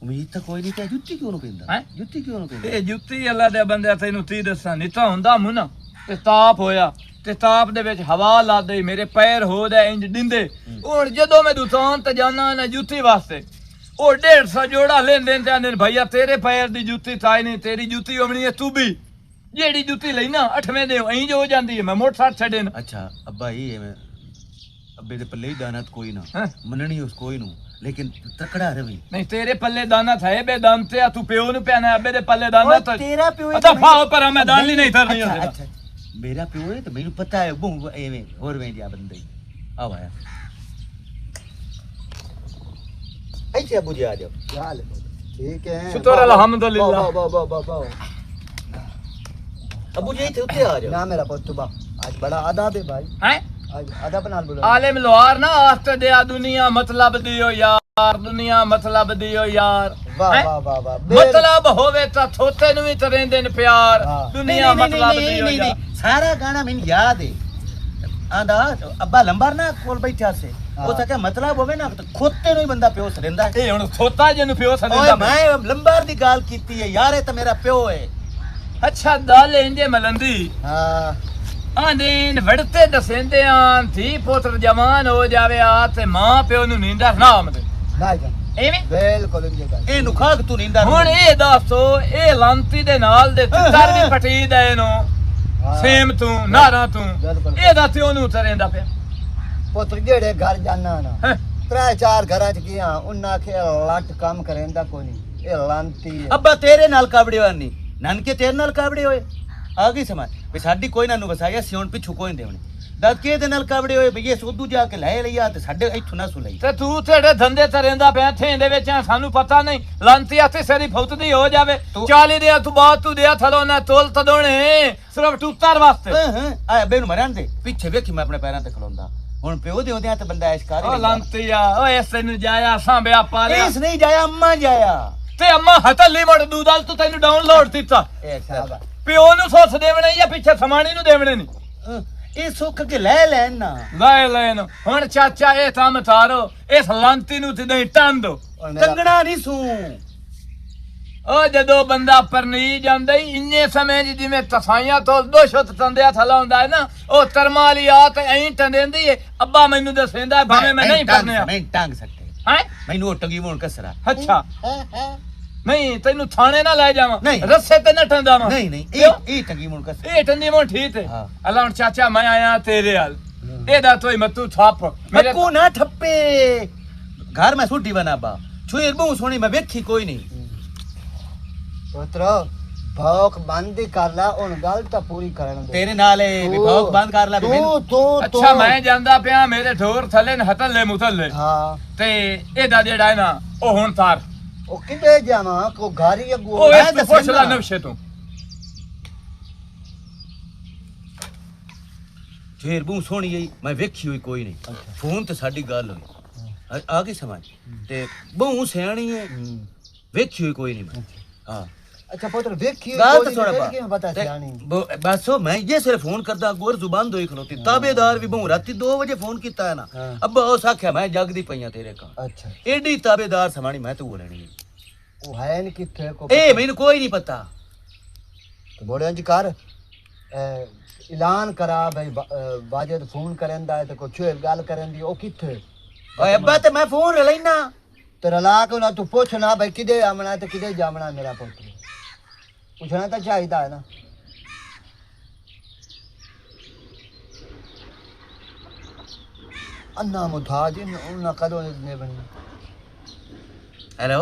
ਉਮੀਦ ਤਾਂ ਕੋਈ ਨਹੀਂ ਤੇ ਜੁੱਤੀ ਕਿਉਂ ਨੂੰ ਪੈਂਦਾ ਹੈਂ? ਜੁੱਤੀ ਕਿਉਂ ਨੂੰ ਪੈਂਦਾ ਇਹ ਜੁੱਤੀ ਅੱਲਾ ਦੇ ਬੰਦਿਆ ਤੈਨੂੰ ਤੀ ਦੱਸਾਂ ਨਿੱਤਾ ਹੁੰਦਾ ਮੁੰਨਾ ਤੇ ਤਾਪ ਹੋਇਆ ਤੇ ਤਾਪ ਦੇ ਵਿੱਚ ਹਵਾ ਲਾਦੇ ਮੇਰੇ ਪੈਰ ਹੋ ਜਾ ਇੰਜ ਡਿੰਦੇ ਹੁਣ ਜਦੋਂ ਮੈਂ ਦੁਕਾਨ ਤੇ ਜਾਣਾ ਨਾ ਜੁੱਤੀ ਵਾਸਤੇ ਉਹ 150 ਜੋੜਾ ਲੈਂਦੇ ਤੇ ਆਂਦੇ ਭਈਆ ਤੇਰੇ ਪੈਰ ਦੀ ਜੁੱਤੀ ਤਾਈ ਨਹੀਂ ਤੇਰੀ ਜੁੱਤੀ ਹੋਣੀ ਹੈ ਤੂੰ ਵੀ ਜਿਹੜੀ ਜੁੱਤੀ ਲਈ ਨਾ 8ਵੇਂ ਦੇ ਐਂ ਜੋ ਹੋ ਜਾਂਦੀ ਹੈ ਮੈਂ ਮੋਟਰਸਾਈਕਲ ਛੱਡੇ ਨਾ ਅੱਛਾ ਅੱਬਾ ਇਹ ਹੈ ਅੱਬੇ ਦੇ ਪੱਲੇ ਹੀ ਦਾਣਾ ਕੋਈ ਨਾ ਹੈਂ? ਮੰਨਣੀ ਉਸ ਕੋਈ ਨੂੰ ਲੇਕਿਨ ਤਕੜਾ ਰਵੀ ਨਹੀਂ ਤੇਰੇ ਪੱਲੇ ਦਾਣਾ ਥਾਏ ਬੇ ਦਾਨ ਤੇ ਆ ਤੂੰ ਪਿਓ ਨੂੰ ਪਿਆਣਾ ਅੱਬੇ ਦੇ ਪੱਲੇ ਦਾਣਾ ਤਾਂ ਤੇਰਾ ਪਿਓ ਅੱਛਾ ਫਾਓ ਪਰ ਮੈਂ ਦਾਨ ਲਈ ਨਹੀਂ ਥਰਨੀ ਅੱਛਾ, ਹੁੰਦੀ ਅੱਛਾ ਮੇਰਾ ਪਿਓ ਹੈ ਤੇ ਮੈਨੂੰ ਪਤਾ ਹੈ ਬੂ ਐਵੇਂ ਹੋਰ ਵੇਂਦਿਆ ਬੰਦੇ ਆ ਵਾਇਆ ਇੱਥੇ ਅਬੂ ਜੀ ਆ ਜਾਓ ਚੱਲ ਠੀਕ ਹੈ ਸ਼ੁਕਰ ਅਲਹਮਦੁਲਿल्लाह ਵਾਹ ਵਾਹ ਵਾਹ ਅਬੂ ਜੀ ਇੱਥੇ ਉੱਤੇ ਆ ਜਾਓ ਨਾ ਮੇਰਾ ਪੁੱਤ ਬਾ ਅੱਜ ਬੜਾ ਆਦਾਬ ਹੈ ਭਾਈ ਹੈ आज अदब नाल बोलो आलिम लोहार ना आस्ते दिया दुनिया मतलब दियो यार दुनिया मतलब दियो यार वाह हैं? वाह वाह वाह मतलब होवे ता थोते नु भी तरेंदे न प्यार हाँ। दुनिया मतलब दियो यार सारा गाना ਮੈਨੂੰ याद है आंदा अब्बा लंबर ना कोल बैठा से ਉਹ ਤਾਂ ਕਿ ਮਤਲਬ ਹੋਵੇ ਨਾ ਖੋਤੇ ਨੂੰ ਹੀ ਬੰਦਾ ਪਿਓ ਸਰੰਦਾ ਇਹ ਹੁਣ ਥੋਤਾ ਜਿਹਨੂੰ ਪਿਓ ਓਏ ਸੰਦਾ ਮੈਂ ਲੰਬਰ ਦੀ ਗੱਲ ਕੀਤੀ ਹੈ ਯਾਰ ਇਹ ਤਾਂ ਮੇਰਾ ਪਿਓ ਹੈ ਅੱਛਾ ਦਲ ਇੰਜੇ ਮਲੰਦੀ हां ਆਂਦੇ ਵੜਤੇ ਦਸੇਂਦੇ ਆਂ ਧੀ ਪੁੱਤਰ ਜਵਾਨ ਹੋ ਜਾਵੇ ਆ ਤੇ ਮਾਂ ਪਿਓ ਨੂੰ ਨੀਂਦਰ ਨਾ ਆਉਂਦੇ नहीं जान ਐਵੇਂ बिल्कुल ये गल ਇਹਨੂੰ ਖਾਕ ਤੂੰ ਨੀਂਦਾ ਹੁਣ ਇਹ ਦੱਸੋ ਇਹ ਲਾਂਤੀ ਦੇ ਨਾਲ ਦੇ ਤਿੱਤਰ ਵੀ ਪਟੀ ਦੇ ਇਹਨੂੰ ਸੇਮ ਤੂੰ ਨਾਰਾ ਤੂੰ ਇਹਦਾ ਤੇ ਉਹਨੂੰ ਤਰੇਂਦਾ ਪਿਆ पुत्र जेड़े घर जाना ना ਹੈਂ। 3-4 घरां च गया उन्ना के लट काम करेंदा कोई नहीं ए लांती है ਅੱਬਾ ਤੇਰੇ ਨਾਲ ਕਾਬੜੇ ਹੋਏ ਨਹੀਂ ਨਾਨਕੇ ਤੇਰੇ ਨਾਲ ਕਾਬੜੇ ਹੋਏ ਆ ਗਈ ਸਮਝ ਵੀ ਸਾਡੀ ਕੋਈ ਨਾ ਨੂੰ ਵਸਾਇਆ ਸਿਉਣ ਪਿੱਛੂ ਕੋਈ ਨਹੀਂ ਦੇਵਣੀ ਦੱਸ ਕੇ ਦੇ ਨਾਲ ਕਾਬੜੇ ਹੋਏ ਵੀ ਇਹ ਸੋਧੂ ਜਾ ਕੇ ਲੈ ਲਈਆ ਤੇ ਸਾਡੇ ਇੱਥੋਂ ਨਾ ਸੁਲਈ ਤੇ ਤੂੰ ਤੇਰੇ ਧੰਦੇ ਤਰੇਂਦਾ ਪਿਆ ਥੇਂ ਦੇ ਵਿੱਚ ਸਾਨੂੰ ਪਤਾ ਨਹੀਂ ਲਾਂਤੀ ਆਤੇ ਸਰੀ ਫੁੱਤਦੀ ਹੋ ਜਾਵੇ 40 ਦੇ ਤੂੰ ਬਾਤ ਤੂੰ ਦਿਆ ਥਲੋ ਨਾ ਤੋਲ ਤਦੋਣੇ ਸਿਰਫ ਟੁੱਟਰ ਵਾਸਤੇ ਹਾਂ ਆ ਬੇ ਨੂੰ ਮਰਨ ਦੇ ਪਿੱਛੇ ਵੇਖੀ ਮੈਂ ਆਪਣੇ ਪੈਰਾਂ ਤੇ ਖਲੋਂਦਾ ਹੁਣ ਪਿਓ ਦੇ ਹੁੰਦਿਆਂ ਤੇ ਬੰਦਾ ਐਸ਼ ਕਰ ਉਹ ਲਾਂਤੀ ਆ ਓਏ ਇਸ ਨੂੰ ਜਾਇਆ ਸਾਂਭਿਆ ਪਾਲਿਆ ਇਸ ਨਹੀਂ ਜਾਇਆ ਅੰਮਾ ਜਾਇਆ ਤੇ ਅੰਮਾ ਹਤਲੀ ਮੜ ਦੂਦਲ ਤੂੰ ਤੈਨੂੰ ਡਾਊਨਲੋਡ ਦਿੱਤਾ ਇਹ शाबाश ਪਿਓ ਨੂੰ ਸੋਸ ਦੇਵਣੇ ਜਾਂ ਪਿੱਛੇ ਸਮਾਣੀ ਨੂੰ ਦੇਵਣੇ ਨਹੀਂ ਇਹ ਸੁੱਖ ਕੇ ਲੈ ਲੈਣ ਨਾ ਲੈ ਲੈਣ ਹੁਣ ਚਾਚਾ ਇਹ ਕੰਮ ਤਾਰੋ ਇਸ ਲਾਂਤੀ ਨੂੰ ਤੇ ਨਹੀਂ ਟੰਨ ਦੋ और मेरा ਤੰਗਣਾ ਨਹੀਂ ਸੂ ਉਹ ਜਦੋਂ ਬੰਦਾ ਪਰਨੀ ਜਾਂਦਾ ਹੀ ਇੰਨੇ ਸਮੇਂ 'ਚ ਜਿਵੇਂ ਤਸਾਈਆਂ ਤੋਂ ਦੋ ਸ਼ੁੱਤ ਤੰਦਿਆ ਥਲਾ ਹੁੰਦਾ ਹੈ ਨਾ ਉਹ ਤਰਮਾ ਵਾਲੀ ਆ ਤੇ ਐਂ ਟੰਦੇਂਦੀ ਏ ਅੱਬਾ ਮੈਨੂੰ ਦੱਸੇਂਦਾ ਭਾਵੇਂ ਮੈਂ ਨਹੀਂ ਪਰਨਿਆ ਮੈਂ ਟੰਗ ਸਕਦੇ ਹੈ ਮੈਨੂੰ ਉਹ ਟੰਗੀ ਮੋਣ ਕਸਰਾ ਅੱਛਾ ਨਹੀਂ ਤੈਨੂੰ ਥਾਣੇ ਨਾ ਲੈ ਜਾਵਾਂ ਨਹੀਂ। ਰੱਸੇ ਤੇ ਨਾ ਟੰਦਾ ਵਾਂ ਨਹੀਂ ਨਹੀਂ ਕਿਉਂ? ਇਹ ਟੰਗੀ ਮੋਣ ਕਸਰਾ ਇਹ ਟੰਦੀ ਮੋਂ ਠੀਕ ਹੈ ਹਾਂ। ਅੱਲਾ ਹੁਣ ਚਾਚਾ ਮੈਂ ਆਇਆ ਤੇਰੇ ਹਾਲ ਇਹਦਾ ਤੋਈ ਮੱਤੂ ਥਾਪ ਮੇਰੇ ਮੱਕੂ ਨਾ ਠੱਪੇ ਘਰ ਮੈਂ ਸੁੱਡੀ ਬਨਾਬਾ ਛੁਈ ਬਹੁ ਸੋਹਣੀ ਮੈਂ ਵੇਖੀ ਕੋਈ ਨਹੀਂ पुत्र भौक बंद ही कर ला उन गल तो पूरी करन दे ਤੇਰੇ ਨਾਲ ਇਹ ਵਿਭਾਗ ਬੰਦ ਕਰ ਲੈ ਵੀ तू ਮੈਨੂੰ तू ਅੱਛਾ ਮੈਂ ਜਾਂਦਾ ਪਿਆ ਮੇਰੇ ਢੋਰ ਥੱਲੇ ਨ ਹਤਲੇ ਮੁਤਲੇ हां ਤੇ ਇਹਦਾ ਜਿਹੜਾ ਹੈ ਨਾ ਉਹ ਹੁਣ ਤਾਰ ओ किदे जावा को घर ही अगो ਉਹ ਮੈਂ ਇਸ ਦੱਸਣਾ। ਪੁੱਛ ਲੈ ਨਵਸ਼ੇ ਤੋਂ ਛੇਰ ਬਹੁ ਸੋਹਣੀ ਆਈ ਮੈਂ ਵੇਖੀ ਹੋਈ ਕੋਈ ਨਹੀਂ ਫੋਨ ਤੇ ਸਾਡੀ ਗੱਲ ਹੋਈ ਆ ਗਈ ਸਮਝ ਤੇ ਬਹੁ ਸਿਆਣੀ ਹੈ ਵੇਖੀ ਹੋਈ ਕੋਈ ਨਹੀਂ ਮੈਂ ਹਾਂ अच्छा पुत्र देखी ਗੱਲ ਤਾਂ ਥੋੜਾ के बता जानी बस मैं ये सिर्फ फोन करता गोर जुबान दो ही खलोती ताबेदार भी बहु राती 2 बजे फोन किया है ना हाँ। अब्बा ओ साख्या मैं जगदी पईया तेरे का अच्छा एडी ताबेदार समानी मैं तू लेनी वो है न किथे को ए मैंने कोई नहीं पता तो बोले अंज कर ऐलान करा भाई बाजद फोन करंदा है तो को छे गल करन दी ओ किथे ओए अब्बा ते मैं फोन लेना तेरा ला के ना तू पूछ ना भाई किदे आमना है तो किदे जामना मेरा पुत्र पूछना तो चाहिए है ना अन्ना मुताज उन्ना कदों ने बनी हेलो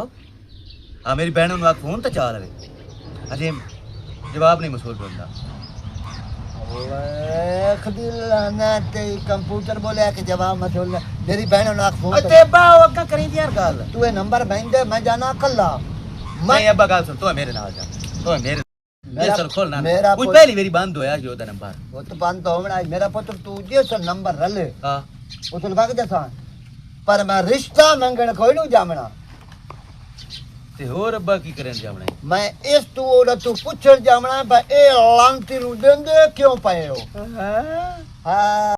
हां मेरी बहन नु फोन तो चाल रहे अजे जवाब नहीं मसूल बंदा ओए खदिल ना ते कंप्यूटर बोले कि जवाब मत बोलना मेरी बहन ने फोन ते बा वक्का करी दी यार गल तू ये नंबर भेज दे मैं जाना कल्ला नहीं अब्बा गल सुन, तो मेरे नाल जा, तो मेरे मेरा- सर खोलना मेरा कुछ पुत- पहली मेरी बंद होया जो दा नंबर। वो तो बंद होना मेरा पुत्र तू जिस नंबर रले हां वो तो लग जसा पर मैं रिश्ता मंगण कोई नहीं जामना ते होर अब्बा की करन जावणे? मैं इस तू और तू पूछण जामना भाई ए लांती नु देंदे क्यों पए हो? हां